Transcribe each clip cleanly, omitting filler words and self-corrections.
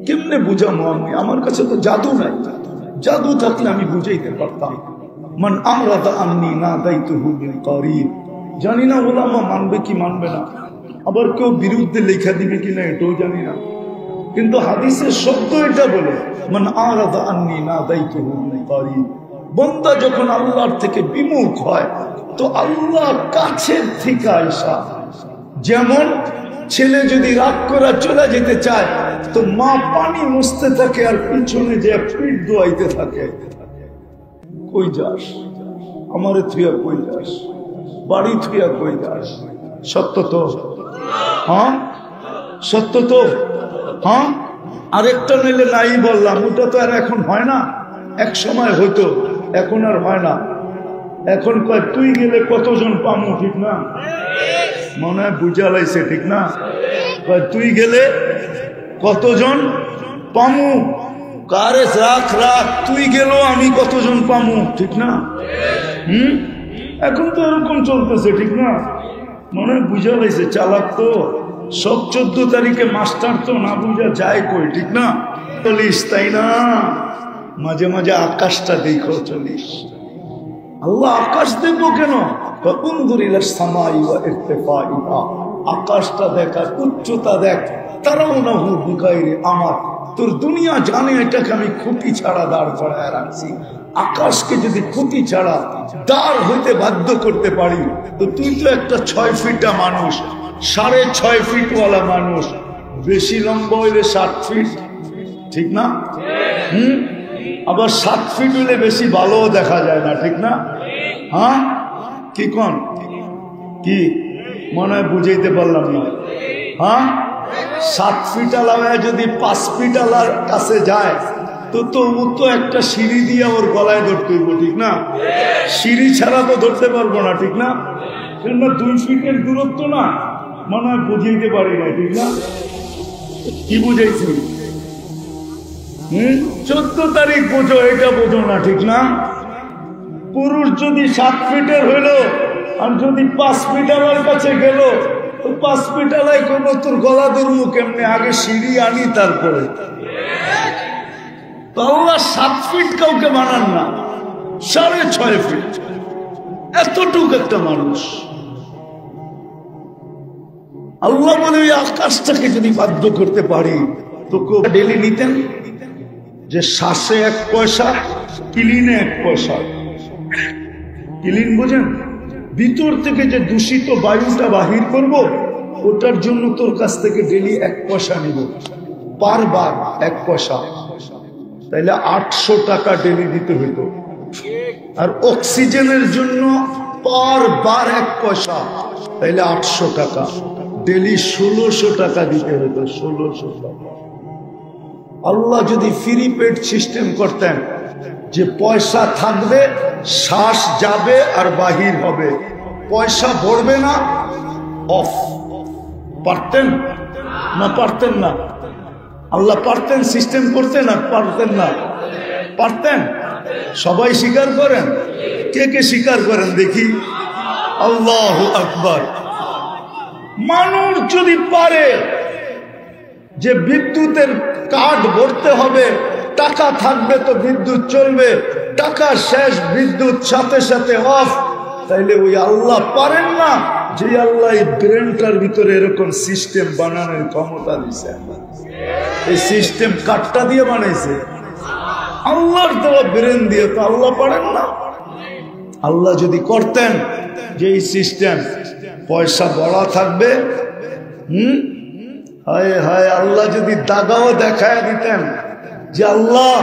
কেমনে বুঝাবো আমি? আমার কাছে তো জাদু নাই, জাদু থাকলে আমি বুঝাইতে পারতাম। মান আরাদা আন্নি নাদাইতুহু বিল করিব। জানি না ওলামা মানবে কি মানবে না, আবার কেউ বিরুদ্ধে লেখা দিবে কিনা এটাও জানি না, কিন্তু হাদিসের শব্দ এটা বলে মান আরাদা আন্নি নাদাইতুহু বিল করিব। বান্দা যখন আল্লাহর থেকে বিমুখ হয় তো আল্লাহ কাছের থেকে আইসা, যেমন ছেলে যদি রাগ করে চলে যেতে চায় তো মা পানি মুছতে থাকে আর পিছনে যে পিঠ ধোয়াইতে থাকে। কই যাস আমারে থুয়া, কই যাস বাড়ি থুয়া, কই যাস? সত্য তো, হ্যাঁ সত্য তো, হ্যাঁ। আরেকটা নিলে নাই বললাম, ওটা তো আর এখন হয় না, এক সময় হইতো, এখন আর হয় না। এখন কয় তুই গেলে কতজন পামু, ঠিক না? মনে হয় বুঝা লাইছে, ঠিক না? তুই গেলে কতজন পামু, কারে রাখ রাখ, তুই গেল আমি কতজন পামু, ঠিক না? এখন তো এরকম চলতেছে, ঠিক না? মনে হয় বুঝা লাইছে, চালাক তো সব। 14 তারিখে মাস্টার তো না বুঝা যায় কই, ঠিক না? চলিস, তাই না? মাঝে মাঝে আকাশটা দেখো, চলিস। আল্লাহ আকাশ দেখবো কেন? আকাশটা দেখার উচ্চতা দেখ। তারাও না হু বিগাইরে আমার, তোর দুনিয়া জানে এটাকে আমি খুঁটি ছাড়া দাঁড় করায় রাখছি। আকাশকে যদি খুঁটি ছাড়া দাঁড় হইতে বাধ্য করতে পারি তো তুই তো একটা 6 ফিটা মানুষ, 6.5 ফিটওয়ালা মানুষ, বেশি লম্বা হইলে 7 ফিট, ঠিক না? আবার 7 ফিট হইলে বেশি ভালো দেখা যায় না, ঠিক না? হ্যাঁ কি কোন, কি মনে হয় বুঝাইতে পারলাম না? হ্যাঁ 7 ফিট আলায় যদি 5 ফিট আলার কাছে যায় তো ও তো একটা সিঁড়ি দিয়ে ওর গলায় ধরতে হইব, ঠিক না? সিঁড়ি ছাড়া তো ধরতে পারবো না, ঠিক না? কেননা 2 ফিটের দূরত্ব না, মনে হয় বুঝাইতে পারি না, ঠিক না? কি বুঝাইছি? 14 তারিখ বোঝো, এটা বোঝো না, ঠিক না? পুরুষ যদি 7 ফিটের হইল আর যদি 5 ফিট আমার কাছে গেল তো 5 ফিট আলাই করবো তোর গলা ধরবো কেমনে? আগে সিঁড়ি আনি তারপরে। তো আল্লাহ 7 ফিট কাউকে বানান না, 6.5 ফিট, এতটুকু একটা মানুষ। আল্লাহ বলে ওই আকাশটাকে যদি বাধ্য করতে পারি তো ডেলি নিতেন যে শ্বাসে 1 পয়সা, কিলিনে 1 পয়সা। কিলিন বোঝেন? ভিতর থেকে যে দূষিত বায়ুটা বাহির করব ওটার জন্য তোর কাছ থেকে ডেলি 1 পয়সা নিব, বারবার 1 পয়সা, তাইলে 800 টাকা ডেলি দিতে হইতো। আর অক্সিজেনের জন্য বারবার 1 পয়সা, তাইলে 800 টাকা, ডেলি 1600 টাকা দিতে হইতো, 1600 টাকা। আল্লাহ যদি ফ্রি পেড সিস্টেম করতেন যে পয়সা থাকবে, শ্বাস যাবে আর বাহির হবে, পয়সা ভরবে না, অফ, পারতেন না? পারতেন না? আল্লাহ পারতেন সিস্টেম করতে না? পারতেন না? পারতেন? সবাই স্বীকার করেন? কে কে স্বীকার করেন দেখি? আল্লাহু আকবার। মানুষ যদি পারে যে বিদ্যুতের কার্ড ভরতে হবে, টাকা থাকবে তো বিদ্যুৎ চলবে, টাকা শেষ বিদ্যুৎ সাথে সাথে অফ, তাইলে ওই আল্লাহ পারেন না যে আল্লাহ এই ব্রেনটার ভিতরে এরকম সিস্টেম বানানোর ক্ষমতা দিছে? এই সিস্টেম কাঠটা দিয়ে বানাইছে, আল্লাহর দেওয়া ব্রেন দিয়ে, তো আল্লাহ পারেন না? আল্লাহ যদি করতেন যে এই সিস্টেম পয়সা বড়া থাকবে, হায় হায়, আল্লাহ যদি দাগাও দেখায় দিতেন যে আল্লাহ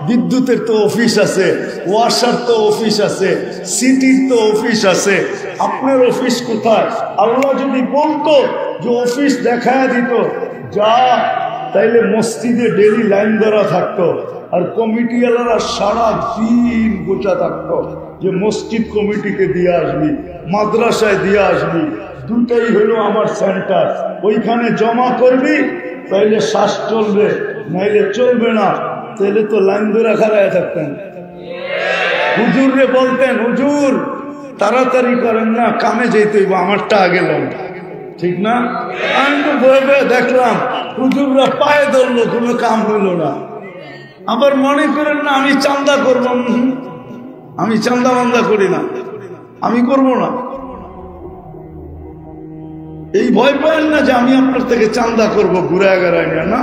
বিদ্যুতের তো অফিস আছে, ওয়াসার তো অফিস আছে, সিটির তো অফিস আছে, আপনার অফিস কোথায়? আল্লাহ যদি বলতো যে অফিস দেখায় দিত, যা, তাইলে মসজিদে ডেলি লাইন ধরা থাকতো আর কমিটিওয়ালারা সারা দিন গোটা থাকতো যে মসজিদ কমিটিকে দিয়ে আসবি, মাদ্রাসায় দিয়ে আসবি, দুটাই হলো আমার সেন্টার, ওইখানে জমা করবি, তাইলে শ্বাস চলবে, নাইলে চলবে না। তাইলে তো লাইন ধরে খাড়ায় থাকতেন। হুজুর রে বলতেন, হুজুর তাড়াতাড়ি করেন না, কামে যেতে হইব, আমারটা আগে লন, ঠিক না? আমি তো বয়ে বয়ে দেখলাম হুজুররা পায়ে ধরলো, কোনো কাম হইল না। আবার মনে করেন না আমি চান্দা করবো, আমি চান্দা বান্দা করি না, আমি করব না। এই ভয় পায়েন না যে আমি আপনার থেকে চান্দা করবো ঘুরায় গড়ায় না।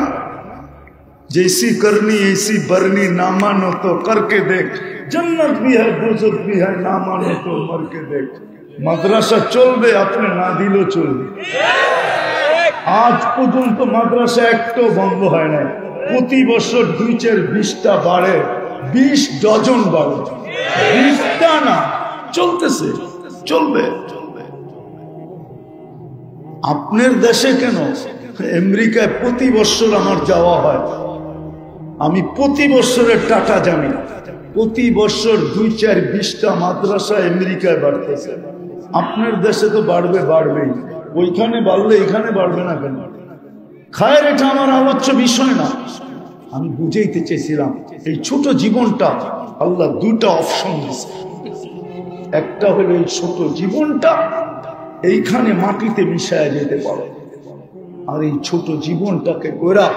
जैसी करनी ऐसी बरनी, ना मानो तो करके देख, जन्नत भी है दोजख भी है, ना मानो तो मर के देख। মাদ্রাসা চলবে, আপনি না দিলেও চলবে। আজ পর্যন্ত মাদ্রাসা একটাও বন্ধ হয় না। প্রতি বছর 2-4-20টা বাড়ে, 20 ডজন বাড়ে, 20টা না, চলতেছে, চলবে। আপনার দেশে কেন? আমেরিকায় প্রতি বছর আমার যাওয়া হয়, আমি প্রতি বছরের টাকা জানি। প্রতি বছর 2-4-20টা মাদ্রাসা আমেরিকায় বাড়তেছে। আপনার দেশে তো বাড়বে, বাড়বেই। ওইখানে বাড়লে এখানে বাড়বে না কেন? খায়ের, এটা আমার আলোচ্য বিষয় না। আমি বুঝাইতে চেয়েছিলাম এই ছোট জীবনটা আল্লাহ 2টা অপশন দিয়েছে। একটা হলো এই ছোট জীবনটা এইখানে মাটিতে মিশায় যেতে পারে, আর এই ছোট জীবনটাকে ওরা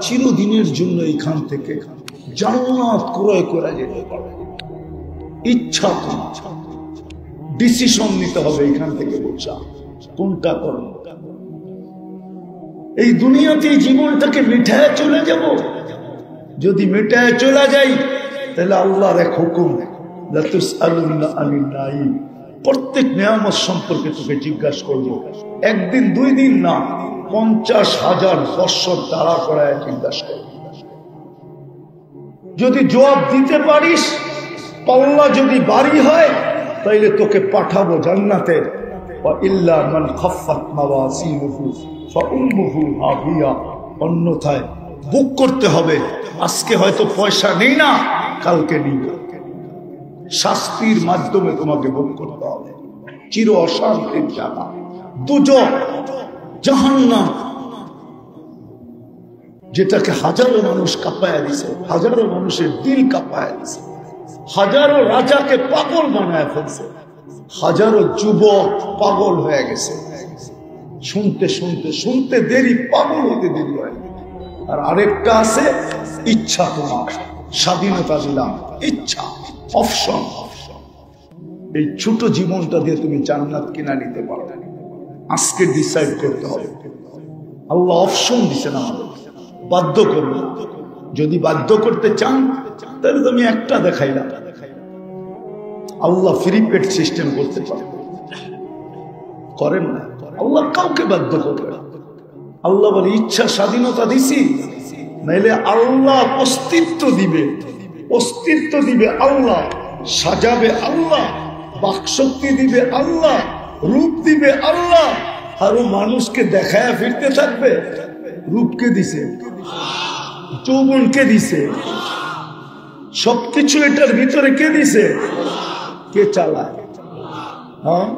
চিরদিনের জন্য এইখান থেকে জান্নাত ক্রয় করা যেতে পারে। ইচ্ছা ডিসিশন নিতে হবে এইখান থেকে, বোঝা কোনটা করব। এই দুনিয়াতে এই জীবনটাকে মিটায় চলে যাব। যদি মিটায় চলে যাই তাহলে আল্লাহর এক হুকুম, লা তুসআলুনা আনিন নাঈম, প্রত্যেক নিয়ামত সম্পর্কে তোকে জিজ্ঞাসা করব। একদিন 2 দিন না, 50,000 বছর তাড়া করায় জিজ্ঞাসা করব। যদি জবাব দিতে পারিস, পাল্লা যদি ভারী হয়, তাইলে তোকে পাঠাবো জান্নাতে। ওয়া ইল্লা মান খাফফাত মাওয়াজিনুহু ফাউম্মুহু হাবিয়া, অন্যথায় বুক করতে হবে। আজকে হয়তো পয়সা নেই না, কালকে নিব। শাস্তির মাধ্যমে তোমাকে বুক করতে হবে। চির অশান্তির জায়গা দুজক, জাহান্নাম, যেটাকে হাজারো মানুষ কাঁপায়া দিছে, হাজারো মানুষের দিল কাঁপায়া দিছে, হাজারো রাজাকে পাগল বানায় ফেলছে, হাজারো যুবক পাগল হয়ে গেছে। শুনতে শুনতে শুনতে দেরি, পাগল হতে দেরি হয়। আর আরেকটা আছে ইচ্ছা, তোমার স্বাধীনতা দিলাম, ইচ্ছা, অপশন। এই ছোট জীবনটা দিয়ে তুমি জান্নাত কিনা নিতে পারবে। আজকে ডিসাইড করতে হবে। আল্লাহ অপশন দিচ্ছেন আমাদের, বাধ্য করবে। যদি বাধ্য করতে চান তাহলে তুমি একটা দেখাইলাম, আল্লাহ ফ্রি পেড সিস্টেম করতে পারে, করেন না। আল্লাহ কাউকে বাধ্য করবে না। আল্লাহ বলে ইচ্ছা স্বাধীনতা দিছি, নাইলে আল্লাহ অস্তিত্ব দিবে, অস্তিত্ব দিবে আল্লাহ, সাজাবে আল্লাহ, বাকশক্তি দিবে আল্লাহ, রূপ দিবে আল্লাহ, আরো মানুষকে দেখায় ফিরতে থাকবে। রূপকে দিছে, যৌবনকে দিছে, সবকিছু এটার ভিতরে কে দিছে? কে চালায়? হ্যাঁ,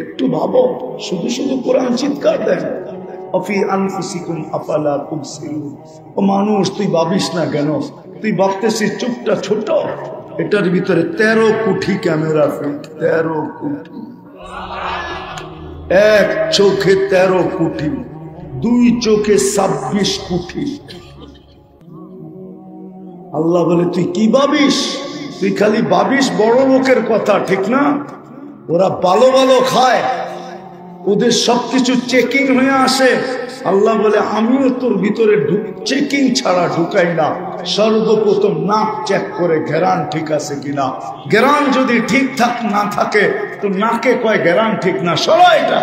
একটু ভাবো। শুধু শুধু কোরআন চিৎকার দেন, অফি আনফুসিকুম আফালা তুবসিরুন। ও মানুষ, তুই ভাবিস না কেন? তুই ভাবতেছিস চুপটা ছোট, এটার ভিতরে 13 কোটি ক্যামেরা ফিট, 13 কোটি। এক চোখে 13 কোটি, 2 চোখে 26 কোটি। আল্লাহ বলে তুই কি ভাবিস? তুই খালি ভাবিস বড় লোকের কথা, ঠিক না? ওরা ভালো ভালো খায়, ওদের সবকিছু চেকিং হয়ে আসে। আল্লাহ বলে আমিও তোর ভিতরে চেকিং ছাড়া ঢুকাই না। সর্বপ্রথম নাক চেক করে ঘেরান ঠিক আছে কিনা। ঘেরান যদি ঠিক না থাকে তো নাকে কয় ঘেরান ঠিক না, সরা এটা।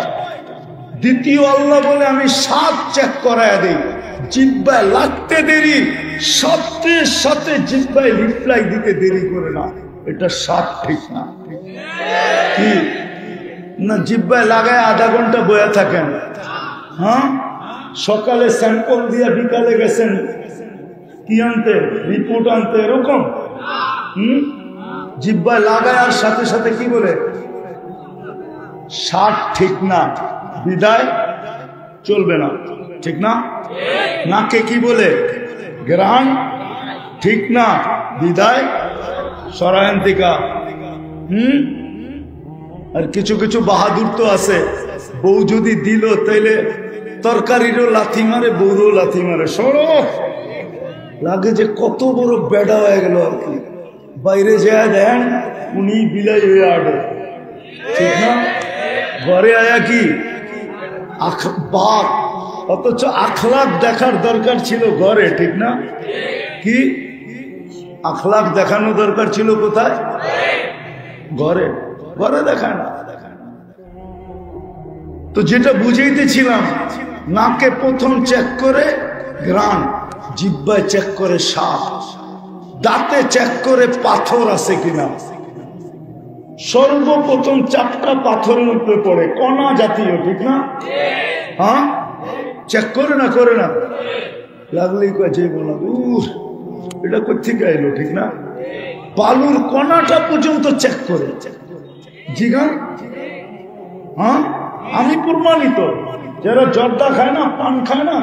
দ্বিতীয় আল্লাহ বলে আমি স্বাদ চেক করায় দেই, জিহ্বায় লাগতে দেরি, সাথে সাথে জিহ্বায় রিপ্লাই দিতে দেরি করে না, এটা স্বাদ ঠিক না। কি না, জিহ্বায় লাগায় আধা ঘন্টা বয়া থাকেন, হ্যাঁ, সকালে স্যাম্পল দিয়ে বিকালে গেছেন কি আনতে, রিপোর্ট আনতে, এরকম। জিহ্বায় লাগায় আর সাথে সাথে কি বলে? স্বাদ ঠিক না, বিদায় চলবে না, ঠিক না? নাকে কি বলে? গ্রান ঠিক না, বিদায় সরায়ন্তিকা। আর কিছু কিছু বাহাদুর তো আছে, বউ যদি দিল তাইলে তরকারিরও লাথি মারে, বউরও লাথি মারে। সরো, লাগে যে কত বড় বেড়া হয়ে গেল আর কি। বাইরে যায় দেন উনি বিলাই হয়ে আডে, ঠিক না? ঘরে আয়া কি বাপ, অথচ আখলাক দেখার দরকার ছিল ঘরে, ঠিক না? কি আখলাক দেখানো দরকার ছিল কোথায়? ঘরে। ঘরে দেখায় না। তো যেটা বুঝাইতেছিলাম, নাকে প্রথম চেক করে ঘ্রাণ, জিহ্বায় চেক করে স্বাদ, দাঁতে চেক করে পাথর আছে কিনা। সর্বপ্রথম চাপটা পাথরের উপরে পড়ে, কণা জাতীয়, ঠিক না? হ্যাঁ, চেক করে না? করে না? লাগলেই কাছে বলা, এটা কোথেকে এলো, ঠিক না? বালুর কণাটা পর্যন্ত চেক করে। জিগা, হ্যাঁ, আমি প্রমাণিত। যারা জর্দা খায় না, পান খায় না,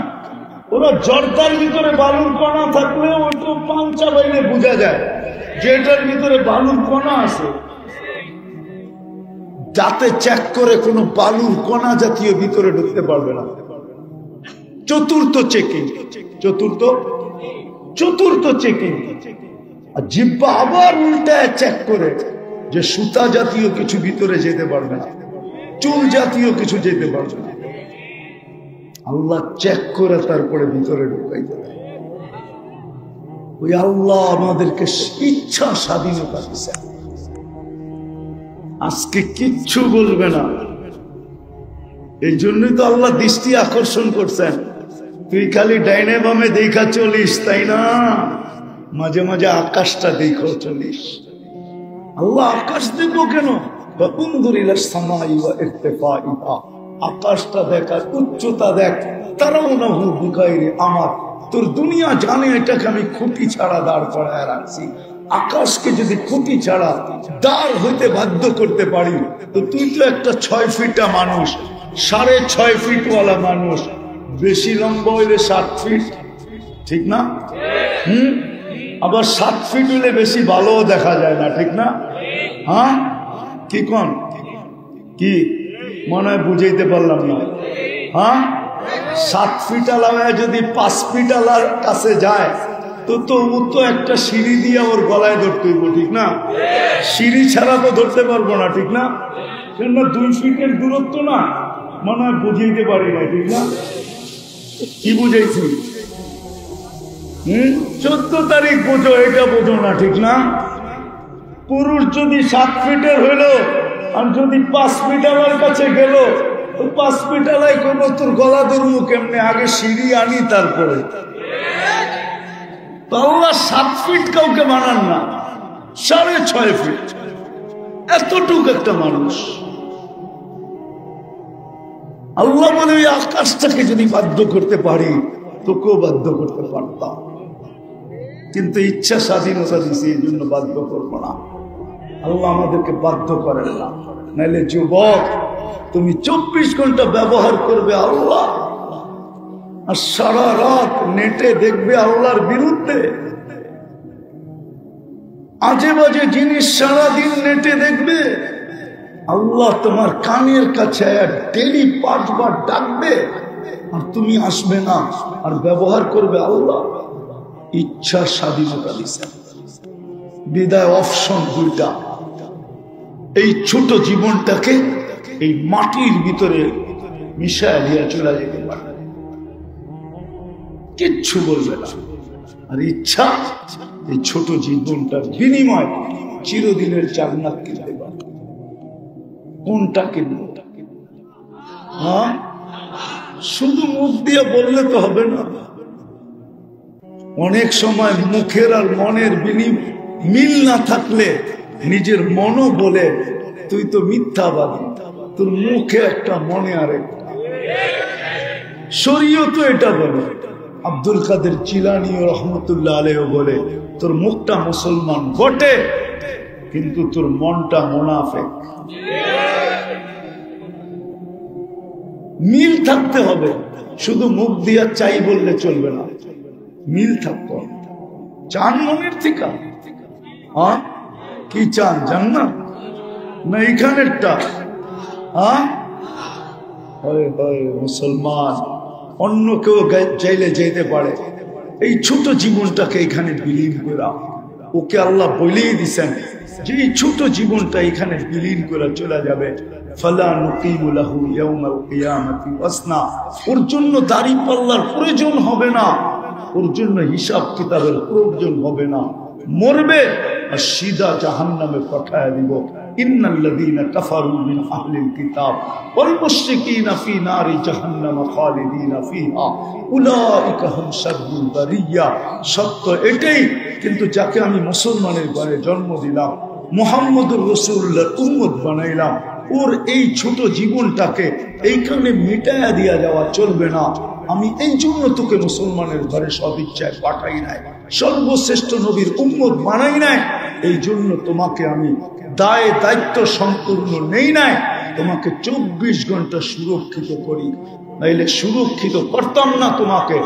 ওরা জর্দার ভিতরে বালুর কণা থাকলে ওইটা পান চাবাইলে বোঝা যায় যে এটার ভিতরে বালুর কণা আছে। যাতে চেক করে কোনো বালুর কণা জাতীয় ভিতরে ঢুকতে পারবে না। চতুর্থ চেকিং, চতুর্থ চেকিং। আর জিহ্বা আবার উল্টায় চেক করে যে সুতা জাতীয় কিছু ভিতরে যেতে পারবে না, চুল জাতীয় কিছু যেতে পারবে না। আল্লাহ চেক করে তারপরে ভিতরে ঢুকাই দেবে। ওই আল্লাহ আমাদেরকে ইচ্ছা স্বাধীনতা দিচ্ছে। আজকে কিচ্ছু বলবে না। এই জন্যই তো আল্লাহ দৃষ্টি আকর্ষণ করছেন। তুই খালি ডাইনে বামে দেখা চলিস, তাই না? মাঝে মাঝে আকাশটা দেখো চলিস। আল্লাহ আকাশ দেখবো কেন? আকাশটা দেখার উচ্চতা দেখ। তারাও না হু বুকাইরে আমার, তোর দুনিয়া জানে এটাকে আমি খুঁটি ছাড়া দাঁড় করায় রাখছি। আকাশকে যদি খুঁটি ছাড়া দাঁড় হইতে বাধ্য করতে পারি, তো তুই তো একটা 6 ফিটা মানুষ, 6.5 ফিটওয়ালা মানুষ, বেশি লম্বা হইলে 7 ফিট, ঠিক না? আবার 7 ফিট হইলে বেশি ভালো দেখা যায় না, ঠিক না? হ্যাঁ, কি কোন কি মনে হয় বুঝাইতে পারলাম না? হ্যাঁ, 7 ফিট আলায় যদি 5 ফিট আলার কাছে যায়, তো ও তো একটা সিঁড়ি দিয়ে ওর গলায় ধরতে হইব, ঠিক না? সিঁড়ি ছাড়া তো ধরতে পারবো না, ঠিক না? কেন 2 ফিটের দূরত্ব না, মনে হয় বুঝাইতে পারি না, ঠিক না? কি বুঝাইছি? 14 তারিখ বোঝো, এটা বোঝো না, ঠিক না? পুরুষ যদি 7 ফিটের হইল, আর যদি 5 ফিট আমার কাছে গেল, 5 ফিট আলাই করবো তোর গলা ধরবো কেমনে? আগে সিঁড়ি আনি তারপরে। আল্লাহ 7 ফিট কাউকে বানান না, 6.5 ফিট, এতটুক একটা মানুষ। আল্লাহ বলে ওই আকাশটাকে যদি বাধ্য করতে পারি, তোকেও বাধ্য করতে পারতাম, কিন্তু ইচ্ছা স্বাধীনতা দিছি, এই জন্য বাধ্য করবো না। আল্লাহ আমাদেরকে বাধ্য করেন না। নাইলে যুবক, তুমি 24 ঘন্টা ব্যবহার করবে আল্লাহ, আর সারা রাত নেটে দেখবে আল্লাহর বিরুদ্ধে, আজে বাজে জিনিস সারাদিন নেটে দেখবে। আল্লাহ তোমার কানের কাছে ডেলি 5 বার ডাকবে, আর তুমি আসবে না, আর ব্যবহার করবে আল্লাহ। ইচ্ছার স্বাধীনতা দিছে, বিদায় অপশন 2টা। এই ছোট জীবনটাকে এই মাটির ভিতরে মিশায় দিয়ে চলে যেতে পারে, কিচ্ছু বলবে না। আর ইচ্ছা এই ছোট জীবনটার বিনিময় চিরদিনের জান্নাত কিনতে পারে। কোনটা কিনবো? হ্যাঁ, শুধু মুখ দিয়ে বললে তো হবে না। অনেক সময় মুখের আর মনের মিল না থাকলে নিজের মনও বলে তুই তো মিথ্যাবাদী, তোর মুখে একটা মনে আরেকটা। শরীয়ত তো এটা বলে, আব্দুল কাদের জিলানী রহমতুল্লাহ আলাইহি বলে তোর মুখটা মুসলমান বটে, কিন্তু তোর মনটা মুনাফিক। মিল থাকতে হবে, শুধু মুখ দিয়া চাই বললে চলবে না, মিল থাকতে হবে। চান মনের থেকে? হ্যাঁ, কি চান? জান্নাত না এখানেরটা? হ্যাঁ, মুসলমান অন্য কেউ চাইলে যেতে পারে। এই ছোট জীবনটাকে এখানে বিলীন করা, ওকে আল্লাহ বলেই দিছেন যে এই ছোট জীবনটা এখানে বিলীন করে চলে যাবে। ফালা নুকিমু লাহু ইয়াউমাল কিয়ামাতি ওয়াসনা, ওর জন্য দাড়ি পাল্লার প্রয়োজন হবে না, ওর জন্য হিসাব কিতাবের প্রয়োজন হবে না। মরবে আর সিধা জাহান্নামে পাঠায় দিব। ইন্নাল্লাযীনা কাফারু মিন আহলিল কিতাব ওয়াল মুশরিকিনা ফি নারি জাহান্নাম খালিদিনা ফিহা উলাইকা হুম শাররুল বারিয়া। সত্য এটাই, কিন্তু যাকে আমি মুসলমানের ঘরে জন্ম দিলাম, মুহাম্মদুর রাসূলুল্লাহর উম্মত বানাইলাম, ওর এই ছোট জীবনটাকে এইখানে মিটায়া দিয়া যাওয়া চলবে না। আমি এই জন্য তোকে মুসলমানের ঘরে সদিচ্ছায় পাঠাই নাই, সর্বশ্রেষ্ঠ নবীর উম্মত বানাই নাই। এই জন্য তোমাকে আমি দায় দায়িত্ব সম্পূর্ণ নেই নাই, তোমাকে 24 ঘন্টা সুরক্ষিত করি, নাইলে সুরক্ষিত করতাম না তোমাকে।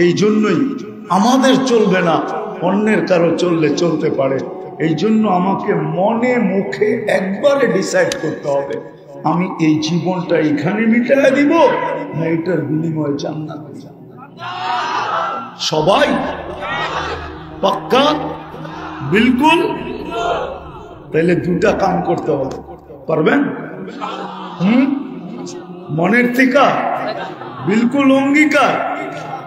এই জন্যই আমাদের চলবে না, অন্যের কারো চললে চলতে পারে। এই জন্য আমাকে মনে মুখে একবারে ডিসাইড করতে হবে, আমি এই জীবনটা এখানে মিটাইয়া দিব না এটার বিনিময়ে জান্নাত দিব। সবাই পাক্কা? বিলকুল। তাহলে দুটা কাম করতে হবে, পারবেন? মনের থেকে বিলকুল অঙ্গীকার।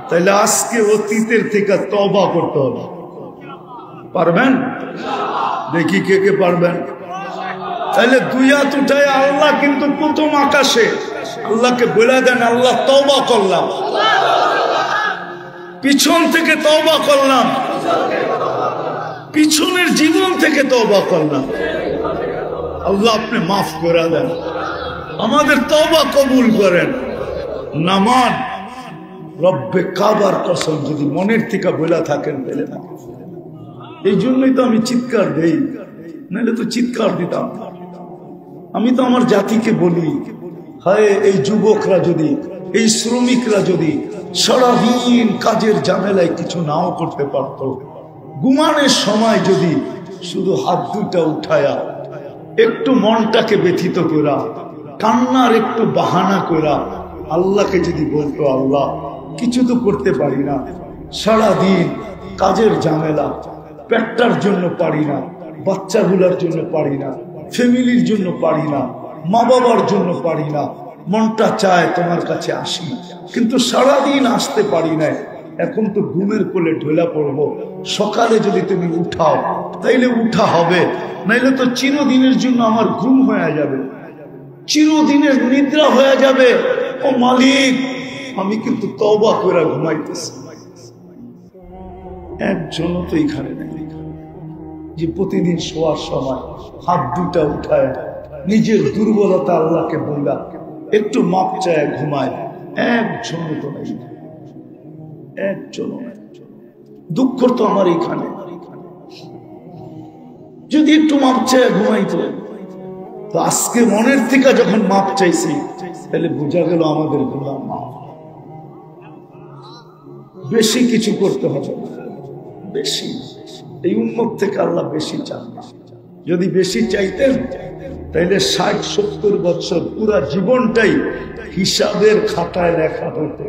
তাহলে আজকে অতীতের থেকে তওবা করতে হবে, পারবেন? দেখি কে কে পারবেন। তাহলে দুই হাত উঠায় আল্লাহ কিন্তু প্রথম আকাশে আল্লাহকে বলে দেন, আল্লাহ তওবা করলাম, পিছন থেকে তওবা করলাম, পিছনের জীবন থেকে তওবা করলাম। আল্লাহ আপনি মাফ করে দেন, আমাদের তওবা কবুল করেন। নামান রব্বে কাবার কসম যদি মনের থেকে বলে থাকেন পেলে না। এই জন্যই তো আমি চিৎকার দেই, নাহলে তো চিৎকার দিতাম। আমি তো আমার জাতিকে বলি, হায় এই যুবকরা যদি, এই শ্রমিকরা যদি সারাদিন কাজের ঝামেলায় কিছু নাও করতে পারত, ঘুমানোর সময় যদি শুধু হাত দুটা উঠায়া একটু মনটাকে ব্যথিত করা, কান্নার একটু বাহানা করা আল্লাহকে যদি বলতো, আল্লাহ কিছু তো করতে পারি না, সারাদিন কাজের ঝামেলা, পেটটার জন্য পারি না, বাচ্চাগুলোর জন্য পারি না, ফ্যামিলির জন্য পারি না, মা বাবার জন্য পারি না, মনটা চায় তোমার কাছে আসি, কিন্তু সারাদিন আসতে পারি না। এখন তো ঘুমের কোলে ঢোলা পড়বো, সকালে যদি তুমি উঠাও তাইলে উঠা হবে, নাইলে তো চিরদিনের জন্য আমার ঘুম হয়ে যাবে, চিরদিনের নিদ্রা হয়ে যাবে। ও মালিক, আমি কিন্তু তওবা করে ঘুমাইতেছি। একজনও তো এখানে নেই যে প্রতিদিন শোয়ার সময় হাত দুটা উঠায় নিজের দুর্বলতা আল্লাহকে বললা একটু মাপ চায় ঘুমায়। একজনও তো নেই, একজনও নেই। দুঃখ তো আমার এখানে, যদি একটু মাপ চায় ঘুমাইতো। তো আজকে মনের থেকে যখন মাপ চাইছি, তাহলে বোঝা গেল আমাদের গোলাম মাপ। বেশি কিছু করতে হবে না, বেশি এই উম্মত থেকে আল্লাহ বেশি চান না। যদি বেশি চাইতেন তাইলে 60-70 বছর পুরা জীবনটাই হিসাবের খাতায় লেখা হতো।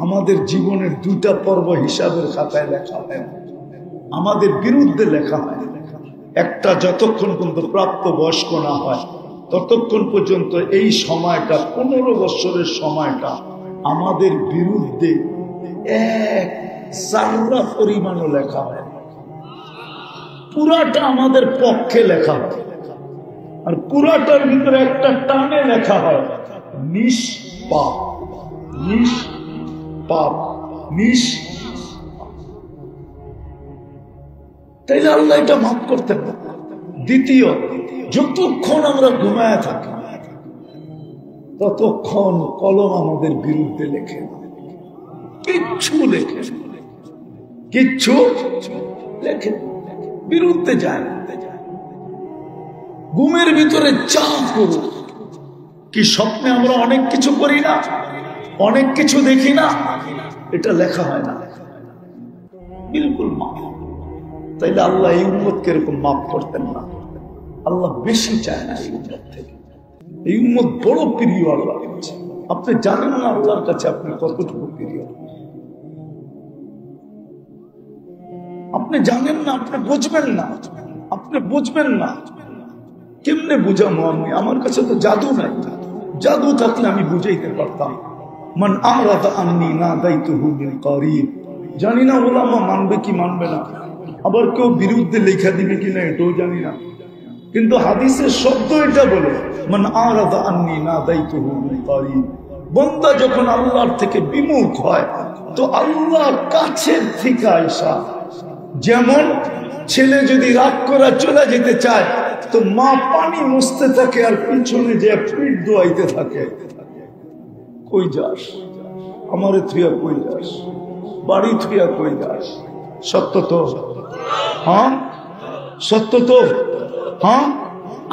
আমাদের জীবনের 2টা পর্ব হিসাবের খাতায় লেখা হয়, আমাদের বিরুদ্ধে লেখা হয়। একটা যতক্ষণ পর্যন্ত প্রাপ্ত বয়স্ক না হয় ততক্ষণ পর্যন্ত এই সময়টা, 15 বছরের সময়টা আমাদের বিরুদ্ধে এক জাররা পরিমাণও লেখা হয়, পুরাটা আমাদের পক্ষে লেখা হয়। আর পুরাটার ভিতরে একটা টানে লেখা হয় নিষ্পাপ, নিষ্পাপ, তাইলে আল্লাহ এটা মাফ করতেন না। দ্বিতীয়, যতক্ষণ আমরা ঘুমায় থাকি ততক্ষণ কলম আমাদের বিরুদ্ধে লেখে, কিচ্ছু লেখে, কিচ্ছু লেখে, বিরুদ্ধে যায়। ঘুমের ভিতরে যা করব, কি স্বপ্নে আমরা অনেক কিছু করি না, অনেক কিছু দেখি না, এটা লেখা হয় না, বিলকুল মাফ। তাইলে আল্লাহ এই উম্মতকে এরকম মাফ করতেন না। আল্লাহ বেশি চায় না এই উম্মত থেকে, এই উম্মত বড় প্রিয় আল্লাহ। আপনি জানেন না আল্লাহর কাছে আপনি কতটুকু প্রিয়, আপনি জানেন না, আপনি বুঝবেন না, আপনি বুঝবেন না। কেমনে বুঝাবো আমি? আমার কাছে তো জাদু নাই, জাদু থাকলে আমি বুঝাইতে পারতাম। মান আরাদা আন্নি নাদাইতুহু মিন করিব। জানি না ওলামা মানবে কি মানবে না, আবার কেউ বিরুদ্ধে লেখা দিবে কিনা এটাও জানি না, কিন্তু হাদিসের শব্দ এটা বলে মান আরাদা আন্নি নাদাইতুহু মিন করিব। বান্দা যখন আল্লাহর থেকে বিমুখ হয় তো আল্লাহ কাছের থেকে আয়সা। যেমন ছেলে যদি রাগ করা চলে যেতে চায় তো মা পানি মুছতে থাকে আর পিছনে যে পিঠ দোয়াইতে থাকে, কই যাস আমারে থুয়া, কই যাস বাড়ি থুয়া, কই যাস? সত্য তো, হ্যাঁ সত্য তো, হ্যাঁ।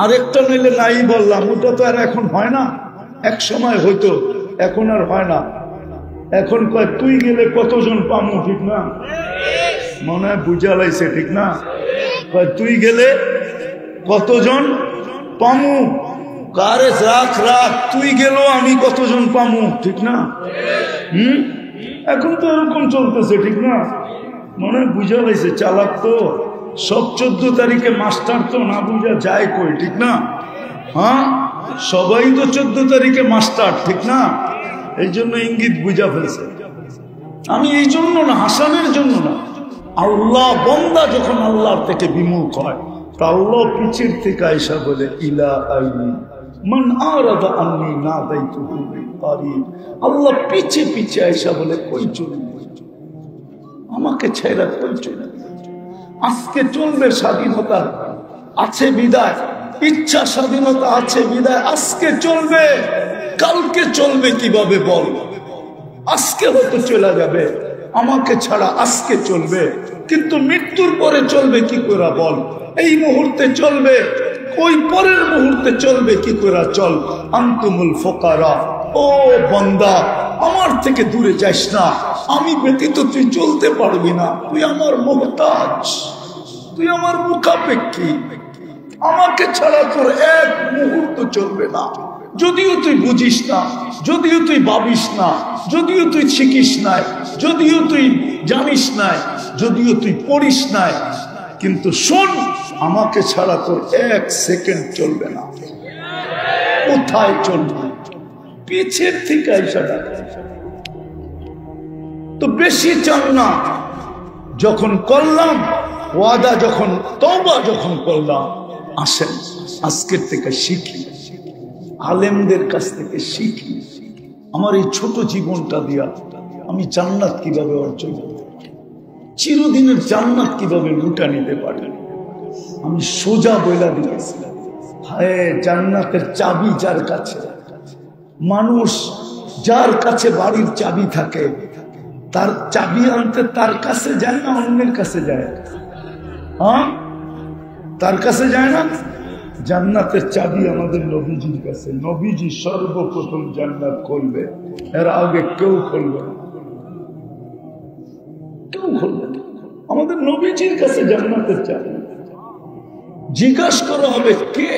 আরেকটা নইলে নাই বললাম, ওটা তো আর এখন হয় না, এক সময় হইতো, এখন আর হয় না। এখন কয় তুই গেলে কতজন পামু, ঠিক না? মনে হয় বুঝা লাইছে, ঠিক না? তুই গেলে কতজন পামু, কারে রাখ রাখ, তুই গেল আমি কতজন পামু, ঠিক না? এখন তো এরকম চলতেছে, ঠিক না? মনে হয় বুঝা লাইছে, চালাক তো সব। 14 তারিখে মাস্টার তো না বুঝা যায় কই, ঠিক না? হ্যাঁ, সবাই তো 14 তারিখে মাস্টার, ঠিক না? এই জন্য ইঙ্গিত বুঝা ফেলছে। আমি এই জন্য না, হাসানের জন্য না। আল্লাহ বান্দা যখন আল্লাহর থেকে বিমুখ হয় তা আল্লাহ পিছের থেকে আয়সা বলে ইলা আইনি মান আরাদা আন্নি নাদাইতুহু মিন করিব। আল্লাহ পিছে পিছে আয়সা বলে কই চলবে, আমাকে ছেড়ে কই চলবে? আজকে চলবে স্বাধীনতা আছে বিদায়, ইচ্ছা স্বাধীনতা আছে বিদায়, আজকে চলবে, কালকে চলবে কিভাবে বল? আজকে হয়তো চলে যাবে, আমাকে ছাড়া আজকে চলবে, কিন্তু মৃত্যুর পরে চলবে কি করে বল? এই মুহূর্তে চলবে, ওই পরের মুহূর্তে চলবে কি করে? চল, আনতুমুল ফুকারা, ও বান্দা আমার থেকে দূরে যাস না, আমি ব্যতীত তুই চলতে পারবি না, তুই আমার মুহতাজ, তুই আমার মুখাপেক্ষী, আমাকে ছাড়া তোর এক মুহূর্ত চলবে না। যদিও তুই বুঝিস না, যদিও তুই ভাবিস না, যদিও তুই শিখিস নাই, যদিও তুই জানিস নাই, যদিও তুই পড়িস নাই, কিন্তু শোন, আমাকে ছাড়া তোর এক সেকেন্ড চলবে না। কোথায় চলবে? পিছের থেকে আইসা ডাকে। তো বেশি চান না, যখন করলাম ওয়াদা, যখন তওবা যখন করলাম, আসেন আজকের থেকে শিখি, আলেমদের কাছ থেকে শিখি। আমার এই ছোট জীবনটা দিয়া আমি জান্নাত কিভাবে অর্জন করতে পারি, চিরদিনের জান্নাত কিভাবে লুটা নিতে পারি। আমি সোজা বইলা দিয়েছি, হায় জান্নাতের চাবি যার কাছে। মানুষ যার কাছে বাড়ির চাবি থাকে তার চাবি আনতে তার কাছে যায় না, অন্যের কাছে যায়? হ্যাঁ, তার কাছে যায় না। জান্নাতের চাবি আমাদের নবীজির কাছে। নবীজি সর্বপ্রথম জান্নাত খুলবে, এর আগে কেউ খুলবে না, কেউ খুলবে না। আমাদের নবীজির কাছে জান্নাতের চাবি। জিজ্ঞাসা করা হবে কে?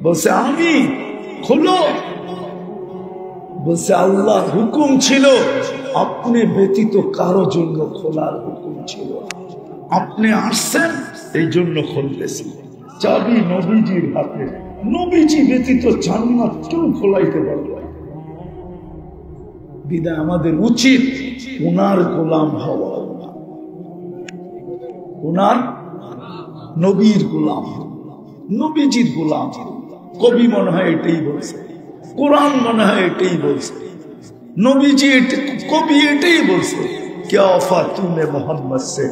বলছে আমি। খোলো। বলছে আল্লাহর হুকুম ছিল, আপনি ব্যতীত কারো জন্য খোলার হুকুম ছিল, আপনি আসছেন এই জন্য খুলতেছি। চাবি নবীজির হাতে, নবীজি ব্যতীত জান্নাত কেউ খোলাইতে পারবে না। বিদায় আমাদের উচিত ওনার গোলাম হওয়া, ওনার নবীর গোলাম, নবীজির গোলাম। কবি মনে হয় এটাই বলছে, কোরআন মনে হয় এটাই বলছে, নবীজি কবি এটাই বলছে, क्या वफा तूने मोहम्मद से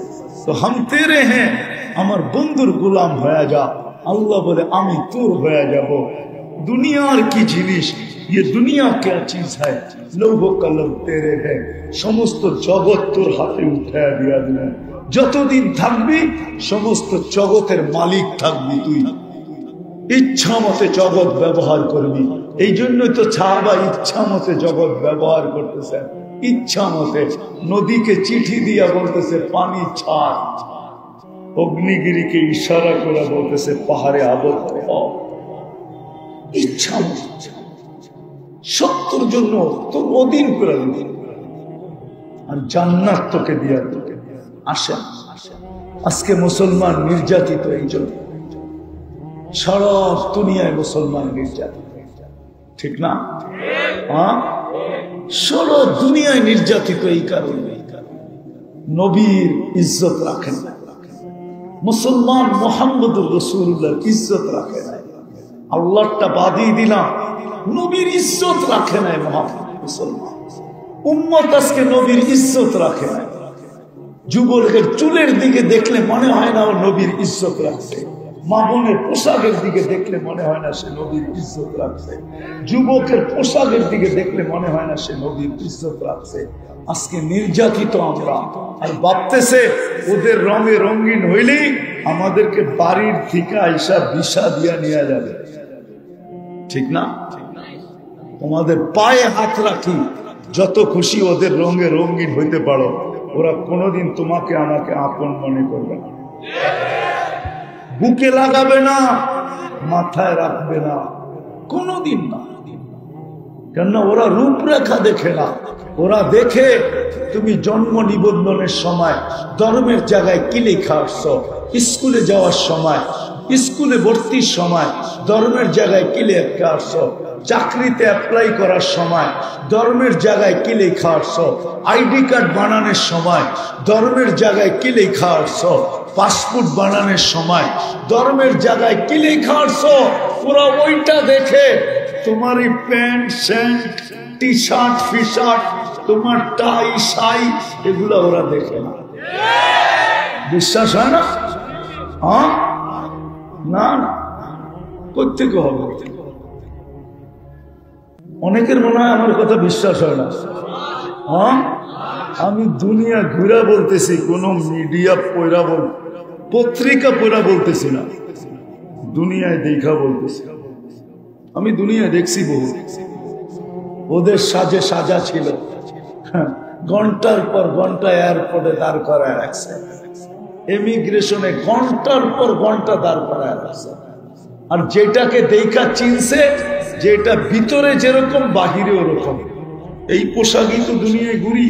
तो हम तेरे हैं, আমার বন্ধুর গোলাম হয়ে যা। আল্লাহ বলে আমি তোর হয়ে যাব। দুনিয়ার কি জিনিস, ये दुनिया क्या चीज है, लौह कलम तेरे है, সমস্ত জগৎ তোর হাতে উঠায় দিয়া দিলেন। যতদিন থাকবি সমস্ত জগতের মালিক থাকবি তুই, ইচ্ছা মতে জগৎ ব্যবহার করবি। এই জন্যই তো সাহাবা ইচ্ছা মতে জগৎ ব্যবহার করতেছেন, ইচ্ছা মতে। নদীকে চিঠি দিয়া বলতেছে পানি ছাড়, অগ্নিগিরিকে ইশারা করে বলতেছে পাহাড়ে আবদ্ধ হ। ইচ্ছা মতে 70 জন্য তোর অধীন করে দিবে, আর জান্নাত তোকে দিয়া তোকে আসে। আজকে মুসলমান নির্যাতিত, এই জন্য সারা দুনিয়ায় মুসলমান নির্যাতিত, ঠিক না? হ্যাঁ, সারা দুনিয়ায় নির্যাতিত এই কারণে নবীর ইজ্জত রাখেন না মুসলমান, মুহাম্মদুর রাসূলুল্লাহর ইজ্জত রাখে না। আল্লাহটা বাদই দিলাম, নবীর ইজ্জত রাখে নাই মুসলমান উম্মত। আজকে নবীর ইজ্জত রাখে না। যুবকের চুলের দিকে দেখলে মনে হয় না ও নবীর ইজ্জত রাখছে, মা বোনের পোশাকের দিকে দেখলে মনে হয় না সে নবীর ইজ্জত রাখছে, যুবকের পোশাকের দিকে দেখলে মনে হয় না সে নবীর ইজ্জত রাখছে। আজকে নির্যাতিত আমরা, আর ভাবতেছে ওদের রঙে রঙিন হইলেই আমাদেরকে বাড়ির থেকে আইসা বিষা দিয়া নিয়ে যাবে, ঠিক না? তোমাদের পায়ে হাত রাখি, যত খুশি ওদের রঙে রঙিন হইতে পারো, ওরা কোনোদিন তোমাকে আমাকে আপন মনে করবে না, বুকে লাগাবে না, মাথায় রাখবে না, কোনোদিন না। কেননা ওরা রূপরেখা দেখে না, ওরা দেখে তুমি জন্ম নিবন্ধনের সময় ধর্মের জায়গায় কি লেখা আসছো, স্কুলে যাওয়ার সময়, স্কুলে ভর্তির সময় ধর্মের জায়গায় কি লেখা আসছো, চাকরিতে অ্যাপ্লাই করার সময় ধর্মের জায়গায় কি লেখা আসছো, আইডি কার্ড বানানোর সময় ধর্মের জায়গায় কি লেখা আসছো, পাসপোর্ট বানানোর সময় ধর্মের জায়গায় কি লেখা আসছো। ওরা ওইটা দেখে তোমার এই প্যান্ট শার্ট টি শার্ট ফি শার্ট, তোমার টাই শাই, এগুলো ওরা দেখে না। বিশ্বাস হয় না? হ্যাঁ, না না, কোত্থেকে হবে? অনেকের মনে হয় আমার কথা বিশ্বাস হয় না। হ্যাঁ, আমি দুনিয়া ঘুরা বলতেছি, কোন মিডিয়া পয়রা বল, পত্রিকা পয়রা বলতেছি না, দুনিয়ায় দেখা বলতেছি। আমি দুনিয়ায় দেখছি বহু, ওদের সাজে সাজা ছিল, ঘন্টার পর ঘন্টা এয়ারপোর্টে দাঁড় করায় রাখছে, ইমিগ্রেশনে ঘন্টার পর ঘন্টা দাঁড় করায় রাখছে। আর যেটাকে দেখা চিনছে, যেটা ভিতরে যেরকম বাহিরে ওরকম। এই পোশাকই তো দুনিয়ায় ঘুরি,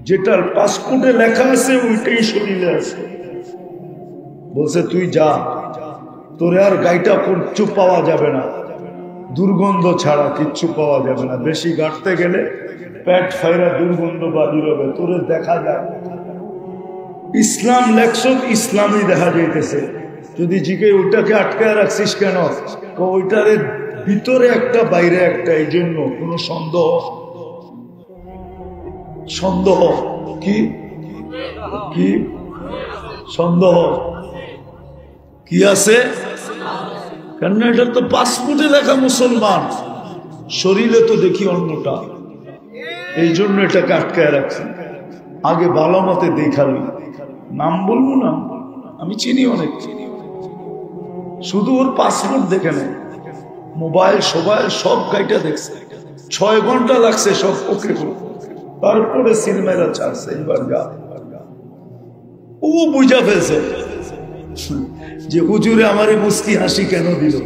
যেটার পাসপোর্টে লেখা আছে ওইটাই শরীরে আছে। বলছে তুই যা, তোরে আর গাইটা কিচ্ছু পাওয়া যাবে না, দুর্গন্ধ ছাড়া কিচ্ছু পাওয়া যাবে না, বেশি গাঁটতে গেলে পেট ফাইরা দুর্গন্ধ বাজির হবে, তোরে দেখা যায়। ইসলাম লেখছ, ইসলামই দেখা যাইতেছে। যদি জিকে ওইটাকে আটকায় রাখছিস কেন, ওইটারে ভিতরে একটা বাইরে একটা, এই জন্য কোন সন্দেহ সন্দেহ কি কি সন্দেহ কি আছে? কেন এটা তো পাসপোর্টে লেখা মুসলমান, শরীরে তো দেখি অন্যটা, এই জন্য এটাকে আটকায় রাখছি। আগে ভালো মতে দেখালি, নাম বলবো না, আমি চিনি অনেক, শুধু ওর পাসপোর্ট দেখে নেয়, মোবাইল সবাই সব গাইটা দেখছে, 6 ঘন্টা লাগছে সব ওকে, তারপরে সিনেমারা ছাড়ছে। এবার যা ও বুঝা ফেলছে যে হুজুরে আমারে মুস্কি হাসি কেন দিল,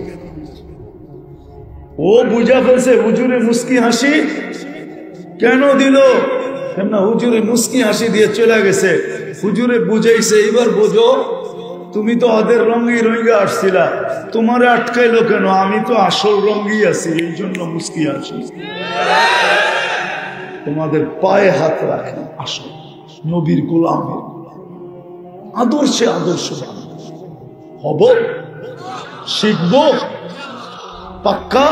ও বুঝা ফেলছে হুজুরে মুস্কি হাসি কেন দিল। কেননা হুজুরে মুস্কি হাসি দিয়ে চলে গেছে, হুজুরে বুঝাইছে এবার বোঝো, তুমি তো ওদের রঙই রঙে আসছিলা, তোমারে আটকাইলো কেন? আমি তো আসল রঙই আছি, এই জন্য মুস্কি হাসি। তোমাদের পায়ে হাত রাখে, আসল নবীর গোলামের আদর্শে আদর্শ হব, শিখব, পাক্কা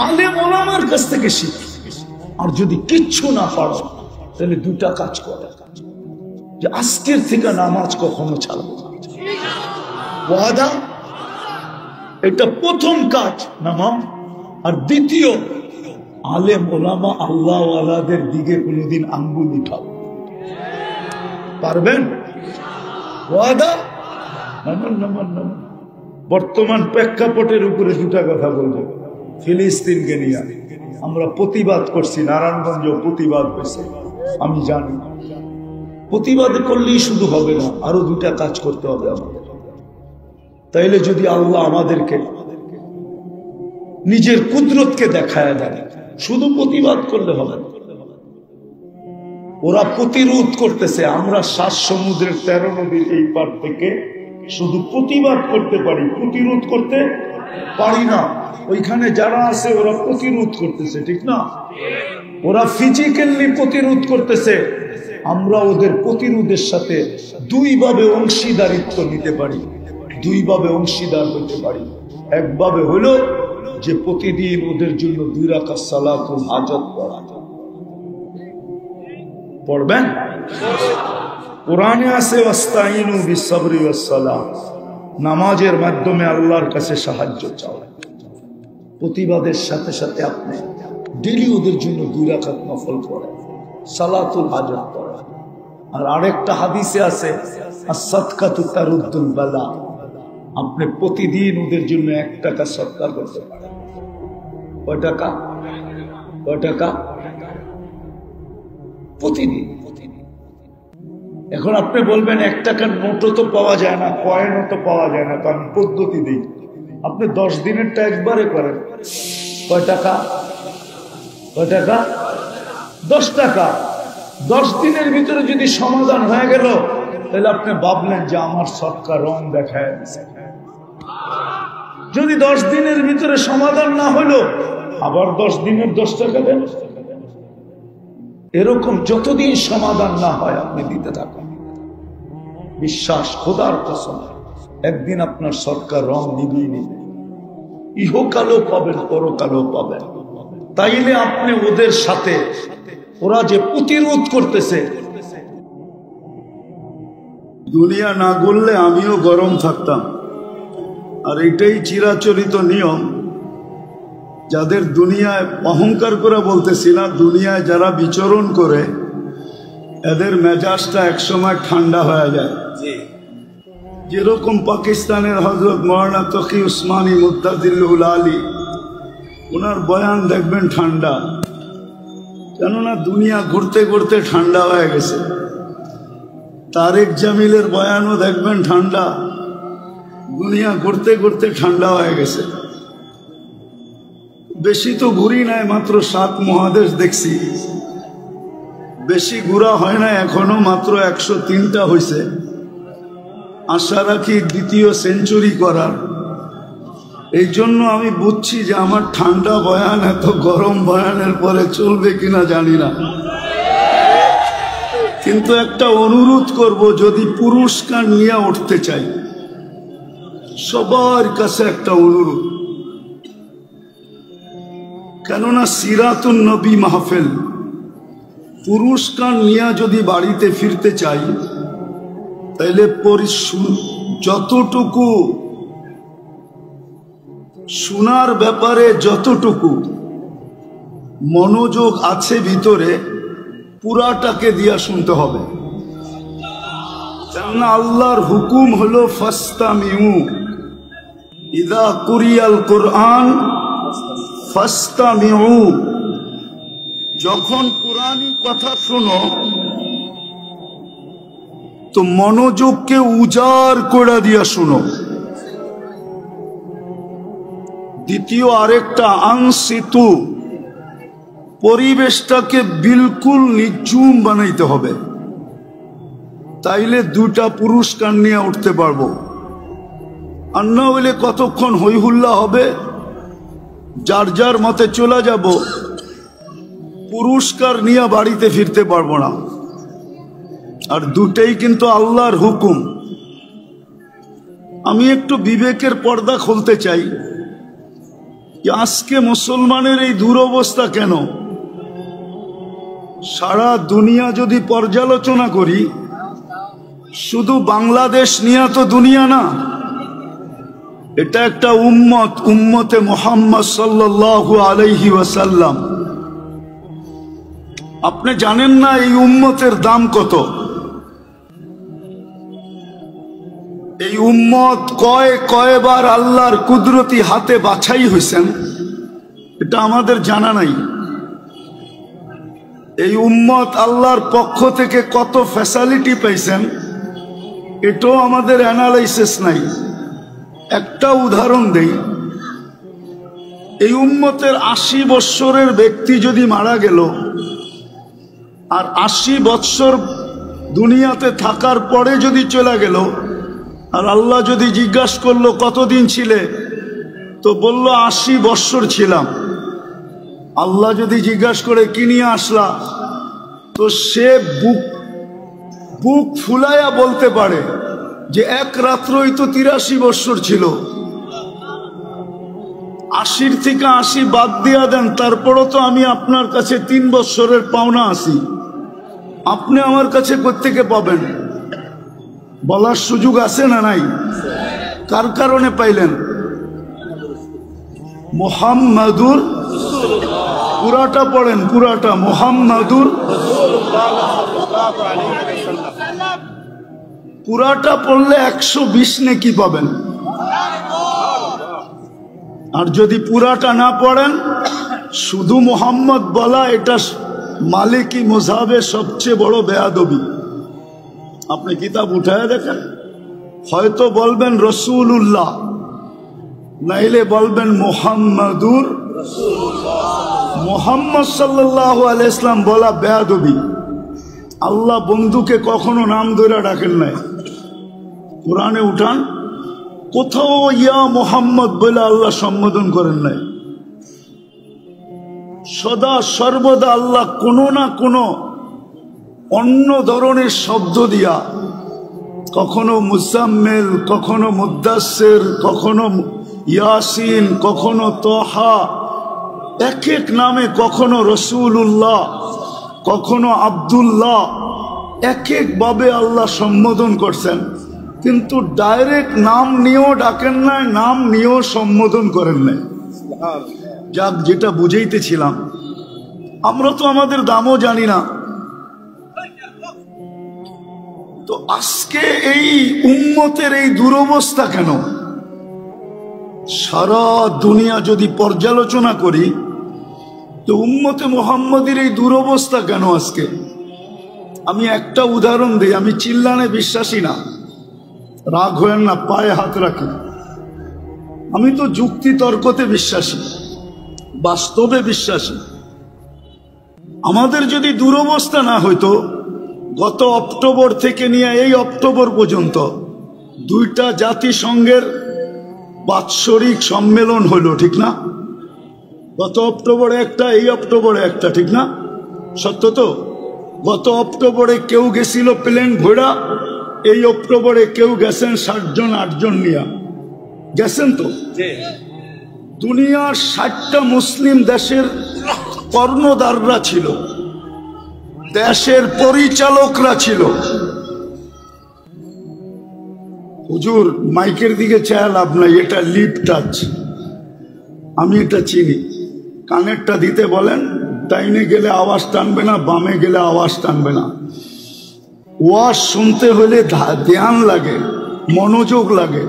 আলেম ওলামার কাছ থেকে শিখ। আর যদি কিচ্ছু না পারো, তাহলে 2টা কাজ করো, যে আজকের থেকে নামাজ কখনো ছাড়বো না, ওয়াদা। এটা প্রথম কাজ নামাজ। আর দ্বিতীয়, আলেম ওলামা আল্লাহ ওয়ালাদের দিকে কোনোদিন আঙ্গুল উঠাও, পারবেন? ওয়াদা। বর্তমান প্রেক্ষাপটের উপরে 2টা কথা বলবো। ফিলিস্তিনকে নিয়ে আমরা প্রতিবাদ করছি, নারায়ণগঞ্জ প্রতিবাদ করছে, আমি জানি। প্রতিবাদ করলেই শুধু হবে না, আরো 2টা কাজ করতে হবে আমাদের। তাইলে যদি আল্লাহ আমাদেরকে নিজের কুদরতকে দেখায় দেয়। শুধু প্রতিবাদ করলে হবে না, ওরা প্রতিরোধ করতেছে। আমরা 7 সমুদ্রের 13 নদীর এই পার থেকে শুধু প্রতিবাদ করতে পারি, প্রতিরোধ করতে পারি না। ওইখানে যারা আছে ওরা প্রতিরোধ করতেছে, ঠিক না? ওরা ফিজিক্যালি প্রতিরোধ করতেছে, আমরা ওদের প্রতিরোধের সাথে দুইভাবে অংশীদারিত্ব নিতে পারি, দুইভাবে অংশীদার হতে পারি। একভাবে হলো যে প্রতিদিন ওদের জন্য 2 রাকাত সালাতুল হাজত পড়া। পড়বেন? কোরআনে আছে ওয়াস্তাইনু বিসসবরি ওয়াসসালাহ, নামাজের মাধ্যমে আল্লাহর কাছে সাহায্য চাও। প্রতিবাদের সাথে সাথে আপনি ডেইলি ওদের জন্য 2 রাকাত নফল পড়েন, সালাতুল হাজত পড়েন। আর আরেকটা হাদিসে আছে আস-সাদকাতু তারুদ্দুল বালা, আপনি প্রতিদিন ওদের জন্য 1 টাকা সদকা করতে পারেন। কয় টাকা? কয় টাকা? প্রতিদিন। এখন আপনি বলবেন 1 টাকার নোটও তো পাওয়া যায় না, কয়েনও তো পাওয়া যায় না, তো আমি পদ্ধতি দিই। আপনি 10 দিনেরটা একবারে করেন। কয় টাকা? কয় টাকা? 10 টাকা। 10 দিনের ভিতরে যদি সমাধান হয়ে গেল, তাহলে আপনি ভাবলেন যে আমার সদকা রং দেখায় দিছে। যদি 10 দিনের ভিতরে সমাধান না হলো, আবার 10 দিনের 10 টাকা দেন। এরকম যতদিন সমাধান না হয় আপনি দিতে থাকুন। বিশ্বাস, খোদার কসম, একদিন আপনার সরকার রং নিবেই নিবে। ইহকালও পাবেন, পরকালও পাবেন। তাইলে আপনি ওদের সাথে, ওরা যে প্রতিরোধ করতেছে, দুনিয়া না গড়লে আমিও গরম থাকতাম। আর এটাই চিরাচরিত নিয়ম। যাদের দুনিয়ায় অহংকার করে বলতেছি না, দুনিয়ায় যারা বিচরণ করে, এদের মেজাজটা একসময় ঠান্ডা হয়ে যায়। যেরকম পাকিস্তানের হযরত মাওলানা তকি উসমানী মুত্তাজিল্লুল আলী, ওনার বয়ান দেখবেন ঠান্ডা, কেননা দুনিয়া ঘুরতে ঘুরতে ঠান্ডা হয়ে গেছে। তারেক জামিলের বয়ানও দেখবেন ঠান্ডা, দুনিয়া ঘুরতে ঘুরতে ঠান্ডা হয়ে গেছে। বেশি তো ঘুরি নাই, মাত্র 7 মহাদেশ দেখছি, বেশি ঘুরা হয় না এখনো, মাত্র 103টা হয়েছে। আশা রাখি 2য় সেঞ্চুরি করার। এই জন্য আমি বুঝছি যে আমার ঠান্ডা বয়ান এত গরম বয়ানের পরে চলবে কিনা জানি না। কিন্তু একটা অনুরোধ করব, যদি পুরস্কার নিয়ে উঠতে চাই, সবার কাছে একটা অনুরোধ, কেননা সিরাতুন নবী মাহফিল, পুরস্কার নিয়ে যদি বাড়িতে ফিরতে চাই, তাইলে যতটুকু শোনার ব্যাপারে যতটুকু মনোযোগ আছে ভিতরে, পুরাটাকে দিয়া শুনতে হবে। কেননা আল্লাহর হুকুম হলো ফাস্তামিউ ইযা কুরিয়াল কুরআন ফাস্তামিউ, যখন কুরআনি কথা শোনো তো মনোযোগকে উজাড় করে দিয়া শুনো। দ্বিতীয় আরেকটা আনসিতু, পরিবেশটাকে বিলকুল নিঝুম বানাইতে হবে, তাইলে 2টা পুরস্কার নিয়ে উঠতে পারবো। আর না হইলে কতক্ষণ হইহুল্লা হবে, যার যার মতে চলে যাব, পুরস্কার নিয়ে বাড়িতে ফিরতে পারবো না। আর 2টাই কিন্তু আল্লাহর হুকুম। আমি একটু বিবেকের পর্দা খুলতে চাই যে আজকে মুসলমানের এই দুরবস্থা কেন। সারা দুনিয়া যদি পর্যালোচনা করি, শুধু বাংলাদেশ নিয়ে তো দুনিয়া না, এটা একটা উম্মত, উম্মতে মুহাম্মদ সাল্লাল্লাহু আলাইহি ওয়াসাল্লাম। আপনি জানেন না এই উম্মতের দাম কত? এই উম্মত কয়বার আল্লাহর কুদরতি হাতে বাছাই হয়েছেন, এটা আমাদের জানা নাই। এই উম্মত আল্লাহর পক্ষ থেকে কত ফ্যাসিলিটি পাইছেন, এটাও আমাদের অ্যানালাইসিস নাই। একটা উদাহরণ দেই, এই উম্মতের 80 বৎসরের ব্যক্তি যদি মারা গেল আর 80 বৎসর দুনিয়াতে থাকার পরে যদি চলে গেল, আর আল্লাহ যদি জিজ্ঞাসা করলো কতদিন ছিলে, তো বলল 80 বৎসর ছিলাম। আল্লাহ যদি জিজ্ঞাসা করে কি নিয়ে আসলা, তো সে বুক ফুলাইয়া বলতে পারে যে এক রাত্রই তো 83 বৎসর ছিল। 80 থেকে 80 বাদ দিয়া দেন, তারপরও তো আমি আপনার কাছে 3 বৎসরের পাওনা আছি। আপনি আমার কাছে কোত্থেকে পাবেন? বলার সুযোগ আছে না নাই? কার কারণে পাইলেন? মুহাম্মাদুর, পুরাটা পড়েন, পুরাটা মুহাম্মাদুর, পুরাটা পড়লে 120 নেকি পাবেন। আর যদি পুরাটা না পড়েন, শুধু মুহাম্মদ বলা, এটা মালিকি মুযহাবের সবচেয়ে বড় বেয়াদবি। আপনি কিতাব উঠায় দেখেন, হয়তো বলবেন রসুল্লাহ, নাইলে বলবেন মুহাম্মাদুর মুহাম্মদ সাল্লাল্লাহু আলাইহি ওয়াসাল্লাম বলা বেয়াদবি। আল্লাহ বন্ধুকে কখনো নাম ধরে ডাকেন নাই। কোরআনে উঠান, কোথাও ইয়া মুহাম্মদ বলে আল্লাহ সম্বোধন করেন নাই। সদা সর্বদা আল্লাহ কোনো না কোনো অন্য ধরনের শব্দ দিয়া, কখনো মুজাম্মিল, কখনো মুদ্দাসসির, কখনো ইয়াসিন, কখনো তোহা, এক এক নামে, কখনো রসুল্লাহ, কখনো আব্দুল্লাহ, এক এক ভাবে আল্লাহ সম্বোধন করছেন। কিন্তু ডাইরেক্ট নাম নিয়েও ডাকেন নাই, নাম নিয়েও সম্বোধন করেন নাই। যাক, যেটা বুঝাইতেছিলাম, আমরা তো আমাদের দামও জানি না। তো আজকে এই উম্মতের এই দুরবস্থা কেন? সারা দুনিয়া যদি পর্যালোচনা করি, তো উম্মতে মুহাম্মদের এই দুরবস্থা কেন আজকে? আমি একটা উদাহরণ দিই। আমি চিল্লানে বিশ্বাসী না, রাগ হয়েন না, পায়ে হাত রাখি। আমি তো যুক্তি তর্কতে বিশ্বাসী, বাস্তবে বিশ্বাসী। আমাদের যদি দুরবস্থা না হইতো, গত অক্টোবর থেকে নিয়ে এই অক্টোবর পর্যন্ত 2টা জাতিসংঘের বাৎসরিক সম্মেলন হলো, ঠিক না? গত অক্টোবরে একটা, এই অক্টোবরে একটা, ঠিক না? সত্য তো? গত অক্টোবরে কেউ গেছিল প্লেন ঘোড়া, এই অক্টোবরে কেউ গেছেন 60 জন 8 জন নিয়ে গেছেন। তো দুনিয়ার 60টা মুসলিম দেশের কর্ণধাররা ছিল, দেশের পরিচালকরা ছিল। হুজুর মাইকের দিকে চেয়ে লাভ নাই, এটা লিপ টাচ, আমি এটা চিনি। কানেরটা দিতে বলেন, ডাইনে গেলে আওয়াজ টানবে না, বামে গেলে আওয়াজ টানবে না। ওয়াজ শুনতে হলে ধ্যান লাগে, মনোযোগ লাগে।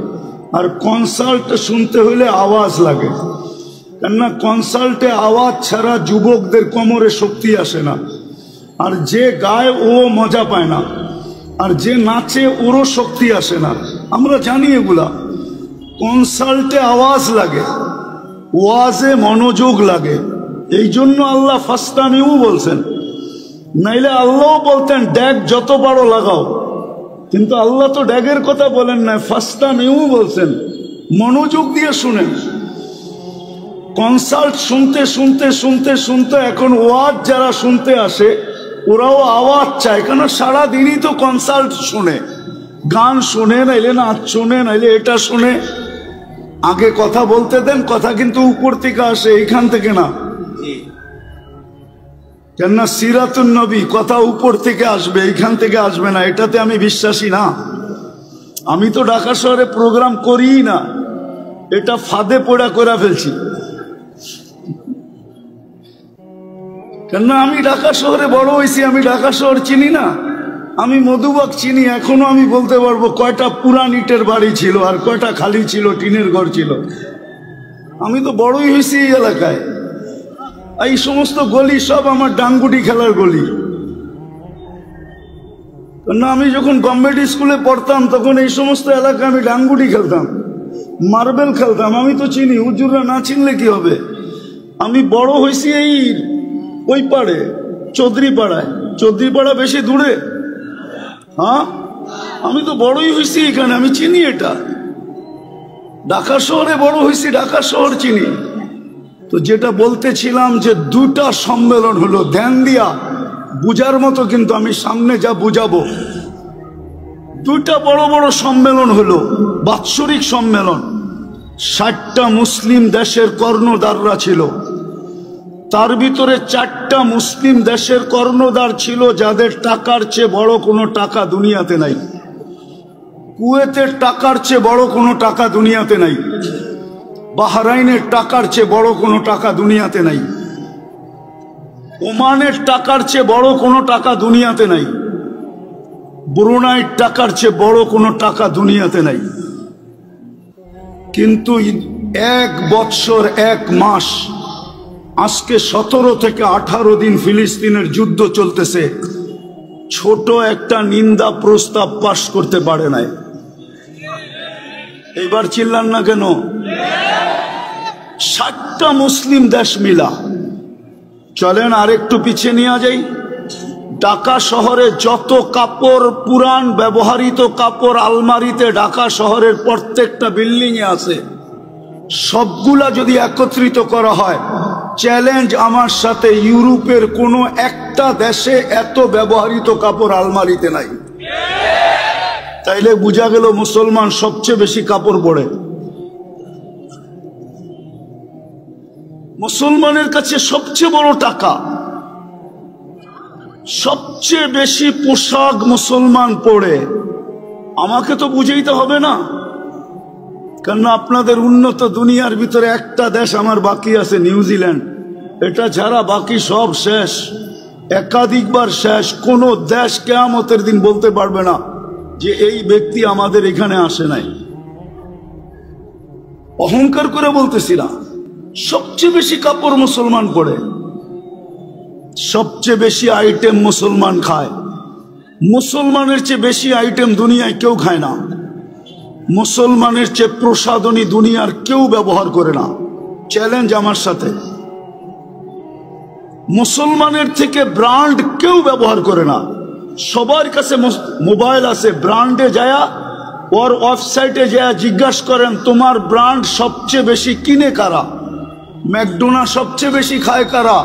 আর কনসার্ট শুনতে হলে আওয়াজ লাগে, কেননা কনসার্টে আওয়াজ ছাড়া যুবকদের কোমরে শক্তি আসে না। আর যে গায় ও মজা পায় না, আর যে নাচে ওরও শক্তি আসে না। আমরা জানি এগুলা। কনসার্টে আওয়াজ লাগে, ওয়াজে মনোযোগ লাগে। এই জন্য আল্লাহ ফাস্তামিউ বলছেন, নাইলে আল্লাহ বলতেন ড্যাগ যত পারো লাগাও। কিন্তু আল্লাহ তো ড্যাগের কথা বলেন না, ফাস্তামিউ বলছেন, মনোযোগ দিয়ে শুনেন। কনসার্ট শুনতে শুনতে শুনতে শুনতে এখন ওয়াজ যারা শুনতে আসে, ওরাও আওয়াজ চায়, কেন সারাদিনই তো কনসার্ট শুনে, গান শুনে, নাইলে নাচ শুনে, নাইলে এটা শুনে। আগে কথা বলতে দেন, কথা কিন্তু উপর থেকে আসে, এইখান থেকে না। কেননা সিরাতুন নবী, কথা উপর থেকে আসবে, এইখান থেকে আসবে না। এটাতে আমি বিশ্বাসী না। আমি তো ঢাকা শহরে প্রোগ্রাম করিই না, এটা ফাঁদে পড়া করে ফেলছি। কেননা আমি ঢাকা শহরে বড় হয়েছি, আমি ঢাকা শহর চিনি না। আমি মধুবাগ চিনি, এখনো আমি বলতে পারবো কয়টা পুরান ইটের বাড়ি ছিল আর কয়টা খালি ছিল, টিনের ঘর ছিল। আমি তো বড়ই হয়েছি এই এলাকায়। এই সমস্ত গলি সব আমার ডাঙ্গুটি খেলার গলি। কেননা আমি যখন গভর্নমেন্ট স্কুলে পড়তাম, তখন এই সমস্ত এলাকায় আমি ডাঙ্গুটি খেলতাম, মার্বেল খেলতাম। আমি তো চিনি, হুজুররা না চিনলে কি হবে। আমি বড় হয়েছি এই ওই পাড়ে চৌধুরীপাড়ায়। চৌধুরীপাড়া বেশি দূরে? হ্যাঁ, আমি তো বড়ই হয়েছি এখানে, আমি চিনি এটা। ঢাকা শহরে বড় হয়েছি, ঢাকা শহর চিনি। তো যেটা বলতেছিলাম যে দুটা সম্মেলন হলো, ধ্যান দিয়া বুঝার মতো, কিন্তু আমি সামনে যা বুঝাবো। দুইটা বড় বড় সম্মেলন হলো, বাৎসরিক সম্মেলন। 60টা মুসলিম দেশের কর্ণধাররা ছিল। তার ভিতরে 4টা মুসলিম দেশের কর্ণধার ছিল যাদের টাকার চেয়ে বড় কোনো টাকা দুনিয়াতে নাই। কুয়েতের টাকার চেয়ে বড় কোনো টাকা দুনিয়াতে নাই। বাহরাইনের টাকার চেয়ে বড় কোনো টাকা দুনিয়াতে নাই। ওমানের টাকার চেয়ে বড় কোনো টাকা দুনিয়াতে নাই। ব্রুনাইয়ের টাকার চেয়ে বড় কোনো টাকা দুনিয়াতে নাই। কিন্তু 1 বৎসর 1 মাস, আজকে 17 থেকে 18 দিন ফিলিস্তিনের যুদ্ধ চলতেছে, ছোট একটা নিন্দা প্রস্তাব পাশ করতে পারে নাই। এবার চিল্লান না কেন? 60টা মুসলিম দেশ মিলা। চলেন আরেকটু পিছিয়ে নিয়ে যাই। ঢাকা শহরে যত কাপড়, পুরান ব্যবহৃত কাপড় আলমারিতে ঢাকা শহরের প্রত্যেকটা বিল্ডিং এ আছে, সবগুলা যদি একত্রিত করা হয়, চ্যালেঞ্জ আমার সাথে, ইউরোপের কোন একটা দেশে এত ব্যবহৃত কাপড় আলমারিতে নাই। তাইলে বোঝা গেল মুসলমান সবচেয়ে বেশি কাপড় পরে। মুসলমানের কাছে সবচেয়ে বড় টাকা, সবচেয়ে বেশি পোশাক মুসলমান পরে। আমাকে তো বুঝাইতে হবে না, কারণ আপনাদের উন্নত দুনিয়ার ভিতরে একটা দেশ আমার বাকি আছে, নিউজিল্যান্ড। এটা ছাড়া বাকি সব শেষ, একাধিকবার শেষ। কোন দেশ কিয়ামতের দিন বলতে পারবে না যে এই ব্যক্তি আমাদের এখানে আসে নাই। অহংকার করে বলতেছি না, সবচেয়ে বেশি কাপড় মুসলমান পরে, সবচেয়ে বেশি আইটেম মুসলমান খায়। মুসলমানের চেয়ে বেশি আইটেম দুনিয়ায় কেউ খায় না। মুসলমানের চেয়ে প্রসাধনী দুনিয়ার কেউ ব্যবহার করে না। চ্যালেঞ্জ আমার সাথে। মুসলমানের থেকে ব্র্যান্ড কেউ ব্যবহার করে না। সবার কাছে মোবাইল আছে, ব্র্যান্ডে যায়া ওর ওয়েবসাইটে যায়া জিজ্ঞাসা করেন তোমার ব্র্যান্ড সবচেয়ে বেশি কিনে কারা, ম্যাকডোনাল্ড সবচেয়ে বেশি খায় কারা,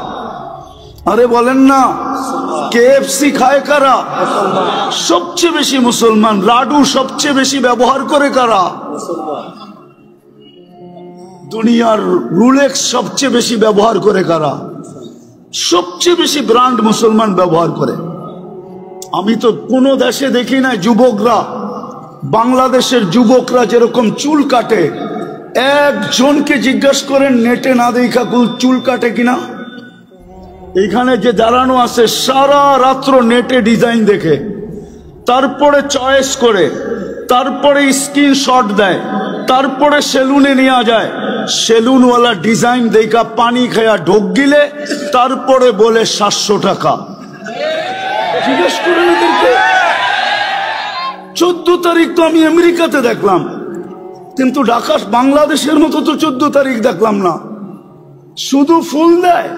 আরে বলেন না কেএফসি খায় কারা, সবচেয়ে বেশি মুসলমান। লাডু সবচেয়ে বেশি ব্যবহার করে কারা, দুনিয়ার রুলেক্স সবচেয়ে বেশি ব্যবহার করে কারা, সবচেয়ে বেশি ব্র্যান্ড মুসলমান ব্যবহার করে। আমি তো কোনো দেশে দেখি না যুবকরা, বাংলাদেশের যুবকরা যেরকম চুল কাটে, একজনকে জিজ্ঞাসা করেন নেটে না দেখা চুল কাটে কিনা। এখানে যে দাঁড়ানো আছে সারা রাত্র নেটে ডিজাইন দেখে, তারপরে চয়েস করে, তারপরে স্ক্রিনশট দেয়, তারপরে সেলুনে নিয়ে যায়। সেলুনওয়ালা ডিজাইন দেখা পানি খায়া ঢোক গিলে তারপরে বলে 700 টাকা। জিজ্ঞেস করেন এদেরকে। 14 তারিখ তো আমি আমেরিকাতে দেখলাম, কিন্তু ঢাকা বাংলাদেশের মতো তো 14 তারিখ দেখলাম না। শুধু ফুল দেয়।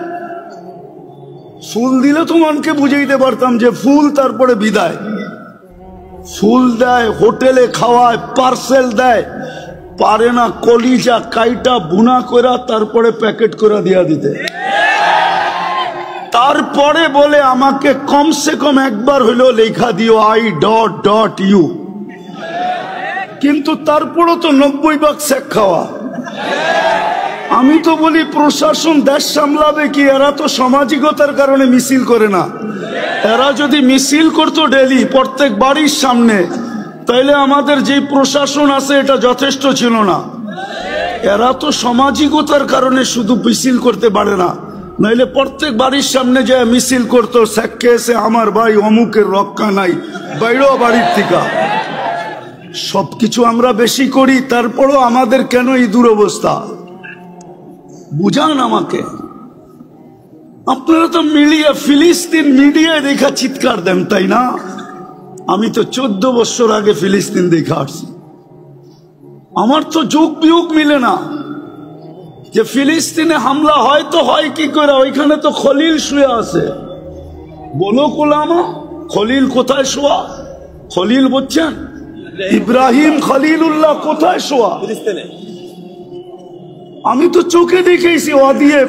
ফুল দিলে তো মনকে বুঝাইতে পারতাম যে ফুল, তারপরে বিদায়। ফুল দেয়, হোটেলে খাওয়ায়, পার্সেল দেয়, পারে না কলিজা কাইটা বুনা করা তারপরে প্যাকেট করে দিয়া দিতে। তারপরে বলে আমাকে কমসে কম একবার হইলেও লেখা দিও I.U। কিন্তু তারপরও তো 90 ভাগ শেখ খাওয়া। আমি তো বলি প্রশাসন দেশ সামলাবে কি? এরা তো সামাজিকতার কারণে মিছিল করে না। এরা যদি মিছিল করতো ডেলি প্রত্যেক বাড়ির সামনে, তাইলে আমাদের যে প্রশাসন আছে এটা যথেষ্ট ছিল না। এরা তো সামাজিকতার কারণে শুধু মিছিল করতে পারে না, নাইলে প্রত্যেক বাড়ির সামনে যে মিছিল করতো, শেখকে এসে আমার ভাই অমুকের রক্ষা নাই, বাইরেও বাড়ির থেকে। সবকিছু আমরা বেশি করি, তারপরও আমাদের কেন এই দুরবস্থা? বুঝান আমাকে। আপনারা তো মিডিয়া, ফিলিস্তিন মিডিয়ায় দেখা চিৎকার দেন, তাই না? আমি তো 14 বছর আগে ফিলিস্তিন দেখা আসছি। আমার তো যোগ বিয়োগ মিলে না, যে ফিলিস্তিনে হামলা হয় তো হয় কি করে, ওইখানে তো খলিল শুয়ে আছে। বলো কোলামা, খলিল কোথায় শোয়া? খলিল বলছেন ইব্রাহিম খলিলুল্লাহ কোথায় শোয়া? আমি তো চোখে দেখেছি ওয়াদিয়ে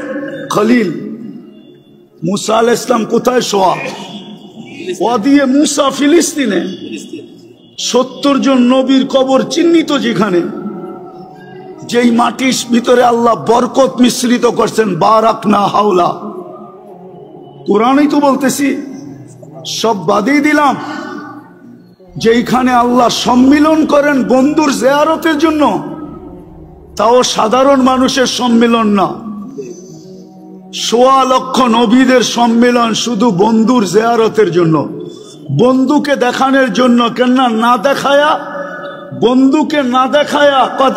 খলিল। মুসা আলাইহিস সালাম কোথায় শোয়া? ওয়াদিয়ে মুসা ফিলিস্তিনে। 70 জন নবীর কবর চিহ্নিত যেখানে, যেই মাটির ভিতরে আল্লাহ বরকত মিশ্রিত করছেন, বারাকনা হাওলা। কোরআনই তো বলতেছি, সব বাদই দিলাম। যেইখানে আল্লাহ সম্মিলন করেন বন্ধুর জিয়ারতের জন্য, তাও সাধারণ মানুষের সম্মিলন না, 1.25 লক্ষ নবীদের সম্মিলন শুধু বন্ধুর জিয়ারতের জন্য, বন্ধুকে দেখানোর জন্য। কেননা না দেখায়া, বন্ধুকে না দেখায়া, কদ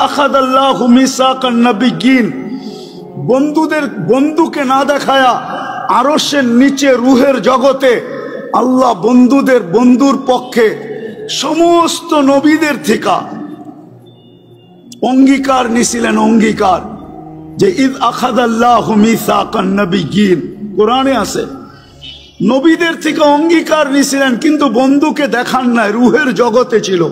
আখাদাল্লাহু মিসাকান নাবিয়্যিন, বন্ধুকে না দেখায়া আরশের নিচে রুহের জগতে আল্লাহ বন্ধুর পক্ষে সমস্ত নবীদের থেকে অঙ্গীকার নিছিলেন। অঙ্গীকার যে ইদ আখাদাল্লাহু মিসাকান নাবিয়্যিন, কোরআনে আছে। নবীদের থেকে অঙ্গীকার নিছিলেন, কিন্তু বন্ধুকে দেখান নাই, রুহের জগতে ছিল।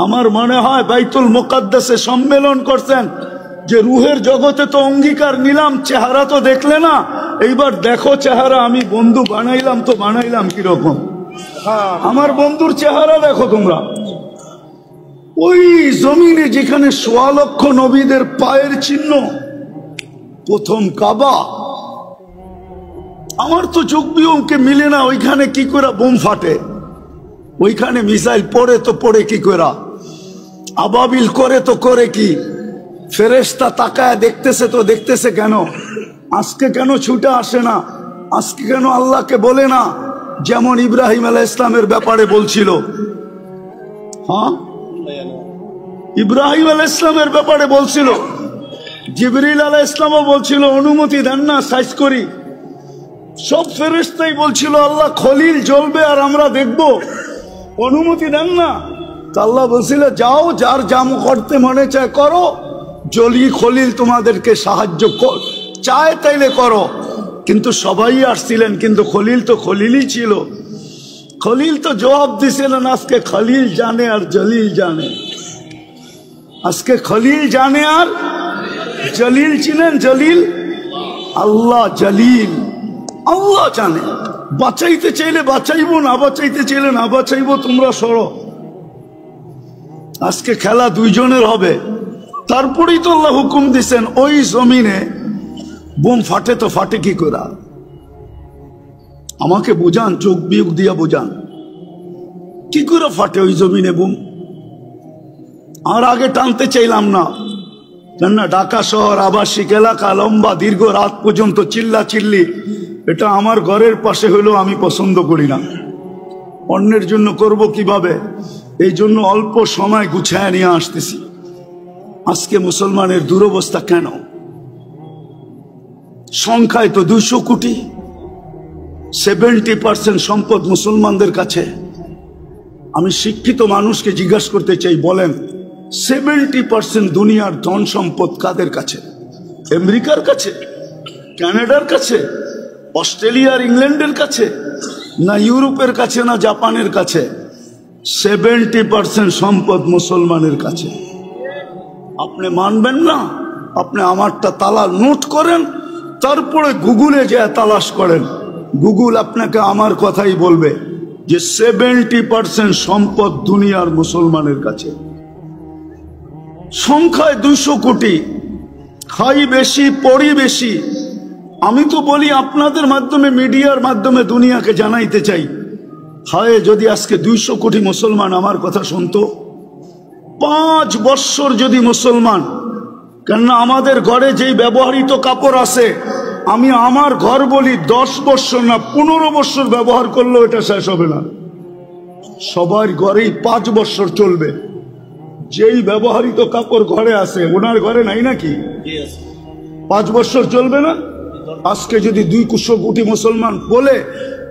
আমার মনে হয় বাইতুল মুকাদ্দাসে সম্মেলন করছেন, যে রুহের জগতে তো অঙ্গীকার নিলাম, চেহারা তো দেখলে না, এইবার দেখো চেহারা, আমি বন্ধু বানাইলাম তো বানাইলাম কিরকম, আমার বন্ধুর চেহারা দেখো তোমরা। ওই জমিনে যেখানে 1.25 লক্ষ নবীদের পায়ের চিহ্ন, প্রথম কাবা। আমার তো চোখ বিয়োগকে মিলে না, ওইখানে কি করে বোম ফাটে, ওইখানে মিসাইল পড়ে তো পড়ে কি করে, আবাবিল করে তো করে কি, ফেরেশতা তাকায় দেখতেছে তো দেখতেছে কেন, আজকে কেন ছুটে আসে না, আজকে কেন আল্লাহকে বলে না, যেমন ইব্রাহিম আলাইহিস সালামের ব্যাপারে বলছিল। হ্যাঁ, ইব্রাহিম আলাইহিস সালামের ব্যাপারে বলছিল, জিবরিল আলাইহিস সালামও বলছিল অনুমতি দেন না সাইজ করি। সব ফেরেশতাই বলছিল আল্লাহ খলিল জ্বলবে আর আমরা দেখব, অনুমতি দেন না। তা আল্লাহ বলছিল যাও, যার জাম করতে মনে চায় করো, জলি খলিল তোমাদেরকে সাহায্য চায় তাইলে করো। কিন্তু সবাই আসছিলেন, কিন্তু খলিল তো খলিলই ছিল। খলিল তো জবাব দিছিলেন, আজকে খলিল জানে আর জলিল জানে। আজকে খলিল জানে আর জলিল ছিলেন। জলিল আল্লাহ, জলিল আল্লাহ জানে। বাঁচাইতে চাইলে বাঁচাইবো, না বাঁচাইতে চাইলে না বাঁচাইবো, তোমরা সরো। আজকে খেলা দুইজনের হবে। তারপরেই তো আল্লাহ হুকুম দিচ্ছেন, ওই জমিনে বোম ফাটে তো ফাটে কি করে, আমাকে বোঝান, চোখ বিয়োগ দিয়া বোঝান, কি করে ফাটে ওই জমিনে বোম। আর আগে টানতে চাইলাম না, কেননা ঢাকা শহর আবাসিক এলাকা, লম্বা দীর্ঘ রাত পর্যন্ত চিল্লা চিল্লি, এটা আমার ঘরের পাশে হলেও আমি পছন্দ করি না। অন্যের জন্য করব কিভাবে, এই জন্য অল্প সময় গুছায় নিয়ে আসতেছি। আজকে মুসলমানের দুরবস্থা কেন? সংখ্যায় তো 200 কোটি, 70% সম্পদ মুসলমানদের কাছে। আমি শিক্ষিত মানুষকে জিজ্ঞাসা করতে চাই, বলেন 70% দুনিয়ার ধন সম্পদ কাদের কাছে? আমেরিকার কাছে, কানাডার কাছে, অস্ট্রেলিয়ার ইংল্যান্ডের কাছে, না ইউরোপের কাছে, না জাপানের কাছে? 70% সম্পদ মুসলমানের কাছে। আপনি মানবেন না? আপনি আমারটা তালা নোট করেন, তারপরে গুগলে যে তালাশ করেন, গুগল আপনাকে আমার কথাই বলবে যে 70% সম্পদ দুনিয়ার মুসলমানের কাছে। সংখ্যায় 200 কোটি, খাই বেশি, পড়ি বেশি। আমি তো বলি আপনাদের মাধ্যমে, মিডিয়ার মাধ্যমে দুনিয়াকে জানাইতে চাই, হায় যদি আজকে 200 কোটি মুসলমান আমার কথা শুনতো। 5 বৎসর যদি মুসলমান, কেননা আমাদের ঘরে যেই ব্যবহৃত কাপড় আছে, আমি আমার ঘর বলি 10 বৎসর না 15 বৎসর ব্যবহার করলেও এটা শেষ হবে না। সবার ঘরেই 5 বৎসর চলবে। যেই ব্যবহৃত কাপড় ঘরে আছে, ওনার ঘরে নাই নাকি? 5 বৎসর চলবে না? আজকে যদি 200 কোটি মুসলমান বলে,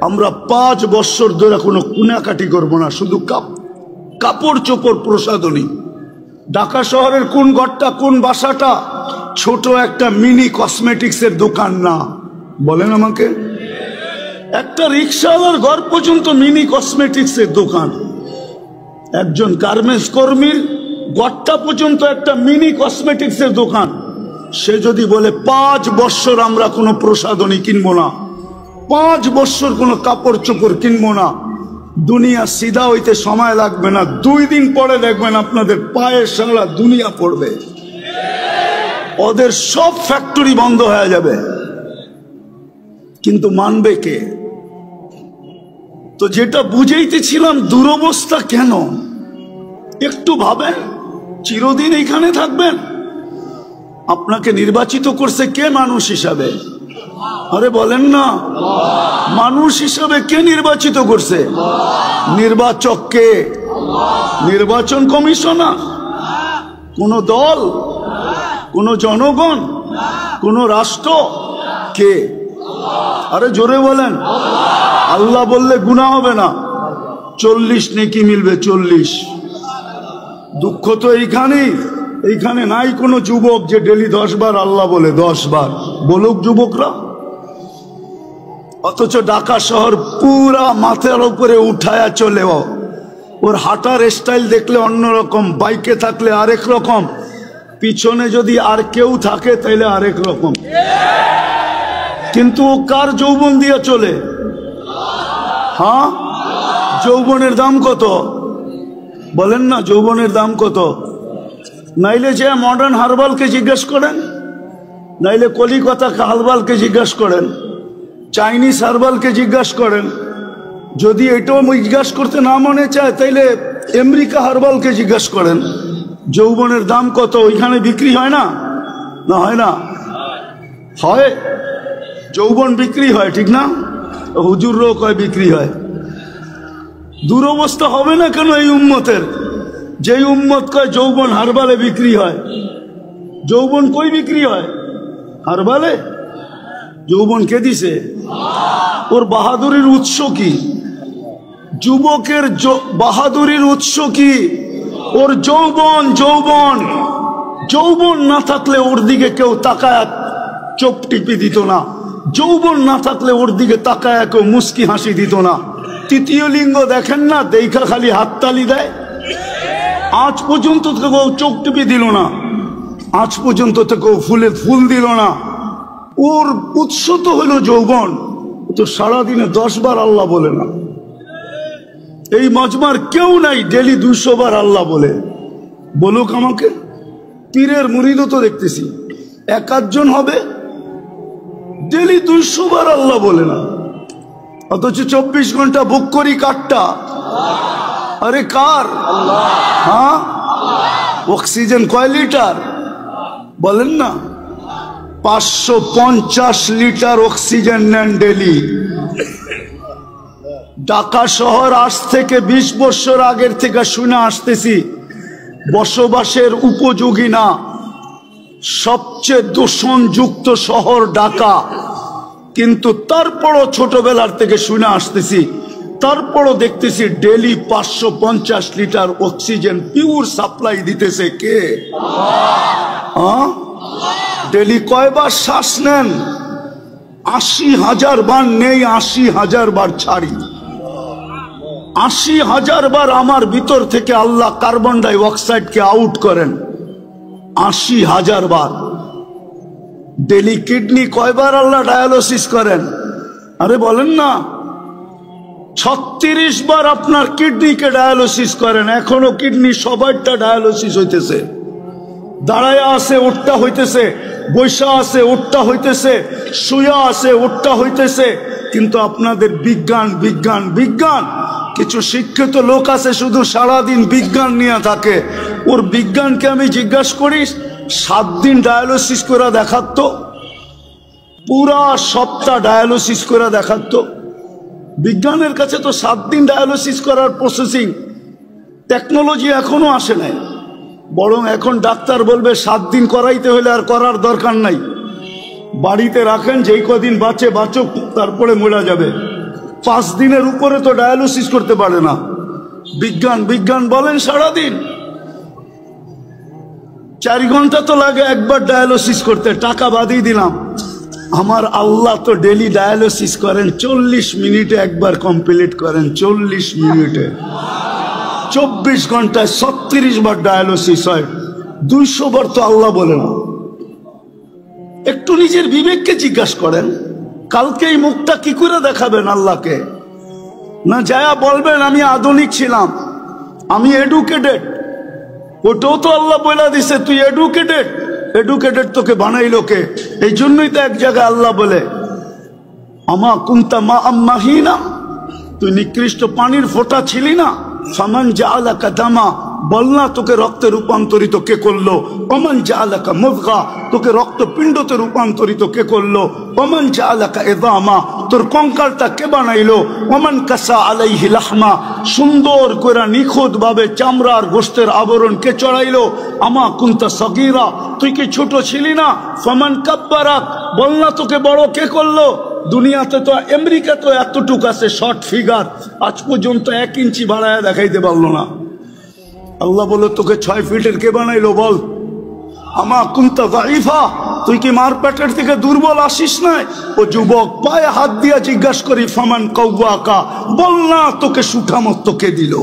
আমরা 5 বৎসর ধরে কোনো কুনাকাটি করবো না, শুধু কাপড় চোপড় প্রসাদনী। ঢাকা শহরের কোন ঘরটা, কোন বাসাটা ছোট একটা মিনি কসমেটিক্সের দোকান না? বলেন আমাকে। একটা রিক্সাওয়ালার ঘর পর্যন্ত মিনি কসমেটিক্সের দোকান। একজন গার্মেন্টস কর্মীর ঘরটা পর্যন্ত একটা মিনি কসমেটিক্সের দোকান। সে যদি বলে 5 বছর আমরা কোনো প্রসাধনী কিনবো না, 5 বছর কোনো কাপড় চোপড় কিনবো না, দুনিয়া সিধা হইতে সময় লাগবে না, 2 দিন পরে দেখবেন আপনাদের পায়ে সারা দুনিয়া পড়বে, ওদের সব ফ্যাক্টরি বন্ধ হয়ে যাবে। কিন্তু মানবে কে? তো যেটা বুঝাইতেছিলাম, দুরবস্থা কেন একটু ভাবেন। চিরদিন এইখানে থাকবেন? আপনাকে নির্বাচিত করছে কে মানুষ হিসাবে? আরে বলেন না, মানুষ হিসাবে কে নির্বাচিত করছে? নির্বাচক কে? নির্বাচন কমিশনার? কোন দল? কোন জনগণ? কোন রাষ্ট্র? কে? আরে জোরে বলেন। আল্লাহ বললে গুনাহ হবে না, 40 নেকি মিলবে, 40। দুঃখ তো এইখানে নাই কোনো যুবক যে ডেলি 10 বার আল্লাহ বলে, 10 বার বলুক যুবকরা। অথচ ঢাকা শহর পুরা মাথার উপরে উঠায়া চলেও, ওর হাঁটার স্টাইল দেখলে অন্যরকম, বাইকে থাকলে আরেক রকম, পিছনে যদি আর কেউ থাকে তাইলে আরেক রকম। কিন্তু ও কার যৌবন দিয়ে চলে? হ্যাঁ, যৌবনের দাম কত? বলেন না, যৌবনের দাম কত? নাইলে যে মডার্ন হারবালকে জিজ্ঞেস করেন, নাইলে কলিকাতা হারবালকে জিজ্ঞেস করেন, চাইনিজ হারবালকে জিজ্ঞাসা করেন। যদি এটাও জিজ্ঞাসা করতে না মনে চায় তাইলে আমেরিকা হারবালকে জিজ্ঞাসা করেন যৌবনের দাম কত। ওইখানে বিক্রি হয় না? না হয় না? হয়, যৌবন বিক্রি হয়, ঠিক না? হুজুররাও কয় বিক্রি হয়। দুরবস্থা হবে না কেন এই উম্মতের? যেই উম্মত কয় যৌবন হারবালে বিক্রি হয়, যৌবন কই বিক্রি হয়? হারবালে। যৌবন কে দিছে? ওর বাহাদুরির উৎস কি? যুবকের বাহাদুরির উৎস কি? ওর যৌবন। যৌবন যৌবন না থাকলে ওর দিকে কেউ তাকায় চোখ টিপি দিত না, যৌবন না থাকলে ওর দিকে তাকায় কেউ মুস্কি হাসি দিত না। তৃতীয় লিঙ্গ দেখেন না, দেখা খালি হাততালি দেয়। আজ পর্যন্ত তো কেউ চোখ টিপি দিল না, আজ পর্যন্ত তো কেউ ফুল দিল না। ওর উৎস তো হলো যৌবন। তো সারাদিনে 10 বার আল্লাহ বলে না। এই মজমার কেউ নাই ডেলি 200 বার আল্লাহ বলে। বলুক আমাকে। পীরের মুরিদও তো দেখতেছি 1-8 জন হবে ডেলি 200 বার আল্লাহ বলে না, অথচ 24 ঘন্টা বুক করি কারটা? আরে কার? হ্যাঁ, অক্সিজেন কয় লিটার বলেন না? 550 লিটার অক্সিজেন নেন ডেলি। ঢাকা শহর আজ থেকে 20 বছর আগের থেকে শুনে আসতেছি বসবাসের উপযোগী না, সবচেয়ে দূষণযুক্ত শহর ঢাকা। কিন্তু তারপরও ছোটবেলার থেকে শুনে আসতেছি, তারপরও দেখতেছি daily 550 litre oxygen pure supply দিতেছে কে? হ্যাঁ, ডেলি কয়বার শ্বাস নেন? 80,000 বার নেই, 80,000 বার ছাড়ি। 80,000 বার আমার ভিতর থেকে আল্লাহ কার্বন ডাই অক্সাইডকে আউট করেন, 80,000 বার। ডেলি কিডনি কয়বার আল্লাহ ডায়ালিসিস করেন? আরে বলেন না, 36 বার আপনার কিডনিকে ডায়ালিসিস করেন। এখনো কিডনি সবাইটা ডায়ালিসিস হইতেছে। দাঁড়ায় আছে ওটটা হইতেছে, বৈশা আছে ওটটা হইতেছে, শুয়া আছে ওটটা হইতেছে। কিন্তু আপনাদের বিজ্ঞান বিজ্ঞান বিজ্ঞান। কিছু শিক্ষিত লোক আছে শুধু সারাদিন বিজ্ঞান নিয়ে থাকে। ওর বিজ্ঞানকে আমি জিজ্ঞাসা করি 7 দিন ডায়ালিসিস করে দেখাতো, পুরা সপ্তাহ ডায়ালিসিস করে দেখাতো। বিজ্ঞানের কাছে তো 7 দিন ডায়ালিসিস করার প্রসেসিং টেকনোলজি এখনো আসে নাই। বরং এখন ডাক্তার বলবে 7 দিন করাইতে হলে আর করার দরকার নাই, বাড়িতে রাখেন, যেই কদিন বাঁচে বাঁচুক, তারপরে মরে যাবে। 5 দিনের উপরে তো ডায়ালিসিস করতে পারে না। বিজ্ঞান বিজ্ঞান বলেন সারাদিন। 4 ঘন্টা তো লাগে একবার ডায়ালিসিস করতে, টাকা বাদই দিলাম। আমার আল্লাহ তো ডেলি ডায়ালিসিস করেন 40 মিনিটে একবার কমপ্লিট করেন, 40 মিনিটে। 24 ঘন্টায় 36 বার ডায়ালিসিস হয়, 200 বার তো আল্লাহ বলে না। একটু নিজের বিবেককে জিজ্ঞাসা করেন, কালকে এই মুখটা কি করে দেখাবেন আল্লাহকে? না যায়া বলবেন আমি আধুনিক ছিলাম, আমি এডুকেটেড। ওটাও তো আল্লাহ বলে দিছে তুই এডুকেটেড। এডুকেটেড তোকে বানাইলো কে? এই জন্যই তো এক জায়গায় আল্লাহ বলে আমা কুনতা মা আম্মাহিনা, তুই নিকৃষ্ট পানির ফোঁটা ছিলি না। ফামান জাআলাকা দামা, বল না তোকে রক্তে রূপান্তরিত কে করলো? ওমান জাআলাকা মুদগা, তোকে রক্তপিণ্ডতে রূপান্তরিত কে করলো? ওমান জাআলাকা ইযামা, তোর কঙ্কালটা কে বানাইলো? ওমান কাসা আলাইহি লাহমা, সুন্দর করে নিখুঁত ভাবে চামড়ার গোশতের আবরণ কে চড়াইলো? আমা কুনতা সগীরা, তুই কি ছোট ছিলি না? ফামান কাব্বারাক, বল না তোকে বড় কে করলো? দুনিয়াতে তো আমেরিকা তো এতটুক আছে শর্ট ফিগার, আজ পর্যন্ত 1 ইঞ্চি বাড়ায় দেখাইতে পারলো না। আল্লাহ বলে তোকে 6 ফিটের কে বানাইলো বল? আমা কুনতা যায়ীফা, তুই কি মার পেটের থেকে দুর্বল আসিস নাই? ও যুবক, পায়ে হাত দিয়া জিজ্ঞাসা করি ফামান কাওয়াকা, বল না তোকে সুঠামত কে দিল?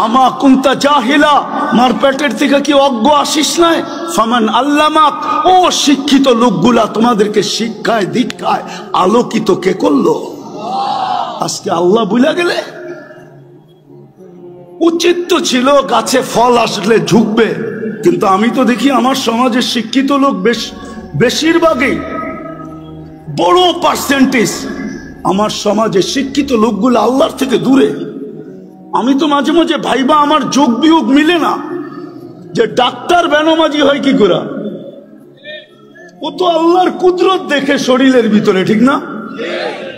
আমা কুনতা জাহিলা, মার পেটের থেকে কি অজ্ঞ আসিস নাই? ফামান আল্লামাক, ও শিক্ষিত লোকগুলা তোমাদেরকে শিক্ষায় দীক্ষায় আলোকিত কে করলো? আজকে আল্লাহ ভুলে গেলে? উচিত তো ছিল গাছে ফল আসলে ঝুঁকবে, কিন্তু আমি তো দেখি আমার সমাজের শিক্ষিত লোক বেশিরভাগই, বড় পার্সেন্টেজ আমার সমাজের শিক্ষিত লোকগুলো আল্লাহর থেকে দূরে। আমি তো মাঝে মাঝে ভাইবা আমার যোগ বিয়োগ মিলে না, যে ডাক্তার বেনমাজি হয় কি করে? ও তো আল্লাহর কুদরত দেখে শরীরের ভিতরে, ঠিক না?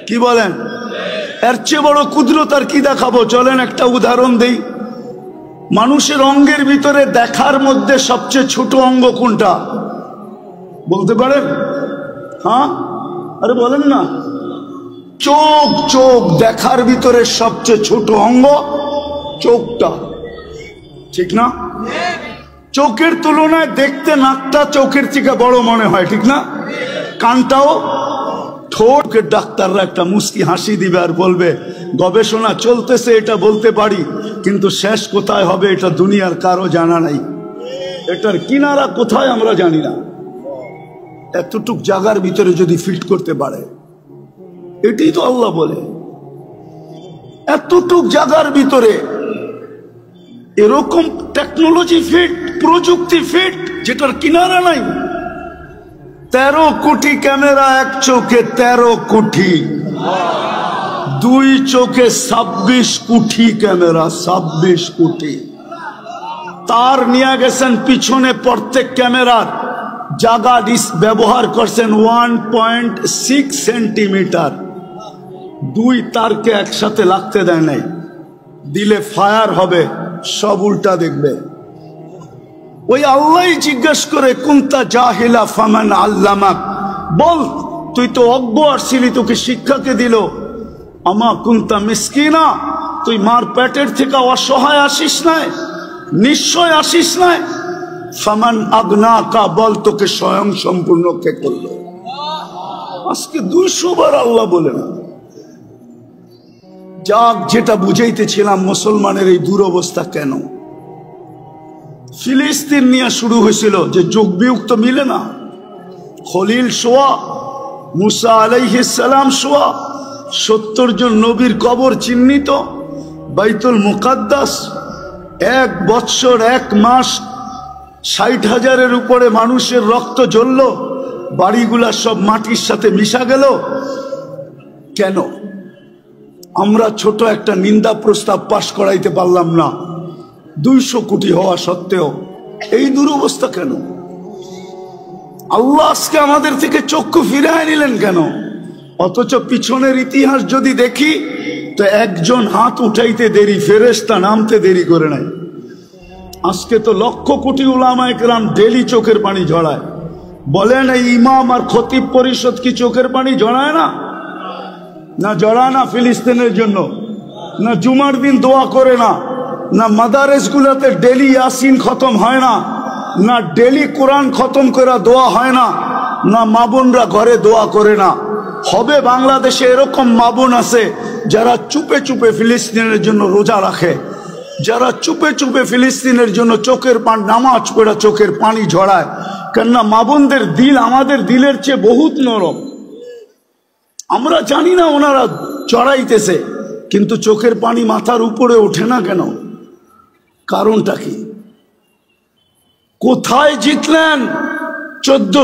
কি বলেন? এর চেয়ে বড় কুদরত আর কি দেখাবো? চলেন একটা উদাহরণ দেই। মানুষের অঙ্গের ভিতরে দেখার মধ্যে সবচেয়ে ছোট অঙ্গ কোনটা বলতে পারেন? হ্যাঁ, আরে বলেন না। চোখ। চোখ দেখার ভিতরে সবচেয়ে ছোট অঙ্গ চোখটা, ঠিক না? চোখের তুলনায় দেখতে নাকটা চোখের থেকে বড় মনে হয়, ঠিক না? কানটাও। ঠোঁটের ডাক্তাররা একটা মুস্কি হাসি দিবে আর বলবে গবেষণা চলতেছে, এটা বলতে পারি, কিন্তু শেষ কোথায় হবে এটা দুনিয়ার কারো জানা নাই। এটার কিনারা কোথায় আমরা জানি না। এতটুক জায়গার ভিতরে যদি ফিট করতে পারে, এটাই তো আল্লাহ বলে। এতটুক জায়গার ভিতরে এরকম টেকনোলজি ফিট, প্রযুক্তি ফিট, যেটার কিনারা নাই। 13 কোটি ক্যামেরা এক চোখে, 13 কোটি, 2 চোখে 26 কোটি ক্যামেরা, 26 কোটি। তার নিয়ে গেছেন পিছনে, প্রত্যেক ক্যামেরার জায়গা ব্যবহার করছেন 1.6 সেন্টিমিটার। 2 তারকে একসাথে লাগতে দেয় নাই, দিলে ফায়ার হবে, সব উল্টা দেখবে। ওই আল্লাহ জিজ্ঞেস করে কুনতা জাহিলা ফামান আল্লামাক, বল তুই তো অজ্ঞ আসছিলি, তোকে শিক্ষাকে দিল। আমা কুনতা মিসকিনা, তুই মার পেটের থেকে অসহায় আসিস নাই, নিশ্চয় আসিস নাই। ফামান আগনাকা, বল তোকে স্বয়ং সম্পূর্ণ কে করলো? আজকে 200 বার আল্লাহ বলে না। যাক, যেটা বুঝাইতেছিলাম, মুসলমানের এই দুরবস্থা কেন? ফিলিস্তিন নিয়ে শুরু হয়েছিল যে যোগ বিয়োগ তো মিলে না। খলিল সোয়া, মুসা আলাইহিস সালাম সোয়া, 70 জন নবীর কবর চিহ্নিত, বাইতুল মুকাদ্দাস 1 বৎসর 1 মাস 60,000-এর উপরে মানুষের রক্ত ঝরল, বাড়িগুলা সব মাটির সাথে মিশা গেল। কেন? আমরা ছোট একটা নিন্দা প্রস্তাব পাশ করাইতে পারলাম না, 200 কোটি হওয়া সত্ত্বেও। এই দুরবস্থা কেন? আল্লাহ আজকে আমাদের থেকে চক্ষু ফিরায় নিলেন কেন? অথচ পিছনের ইতিহাস যদি দেখি তো একজন হাত উঠাইতে দেরি, ফেরেশতা নামতে দেরি করে নাই। আজকে তো লক্ষ কোটি উলামায়ে কেরাম ডেলি চোখের পানি ঝরায়। বলেন এই ইমাম আর খতিব পরিষদ কি চোখের পানি ঝরায় না? না জড়ায় না ফিলিস্তিনের জন্য? না জুমার দিন দোয়া করে না? না মাদারেস গুলাতে ডেলি ইয়াসিন খতম হয় না? না ডেলি কোরআন খতম করে দোয়া হয় না, না মা বোনরা ঘরে দোয়া করে না। হবে বাংলাদেশে এরকম মা বোন আছে যারা চুপে চুপে ফিলিস্তিনের জন্য রোজা রাখে, যারা চুপে চুপে ফিলিস্তিনের জন্য চোখের পানি নামাজ পড়া চোখের পানি ঝরায়। কেননা মা বোনদের দিল আমাদের দিলের চেয়ে বহুত নরম। আমরা জানি না ওনারা চড়াইতেছে, কিন্তু চোখের পানি মাথার উপরে ওঠে না কেন? কারণটা কি? কোথায় জিতলেন 14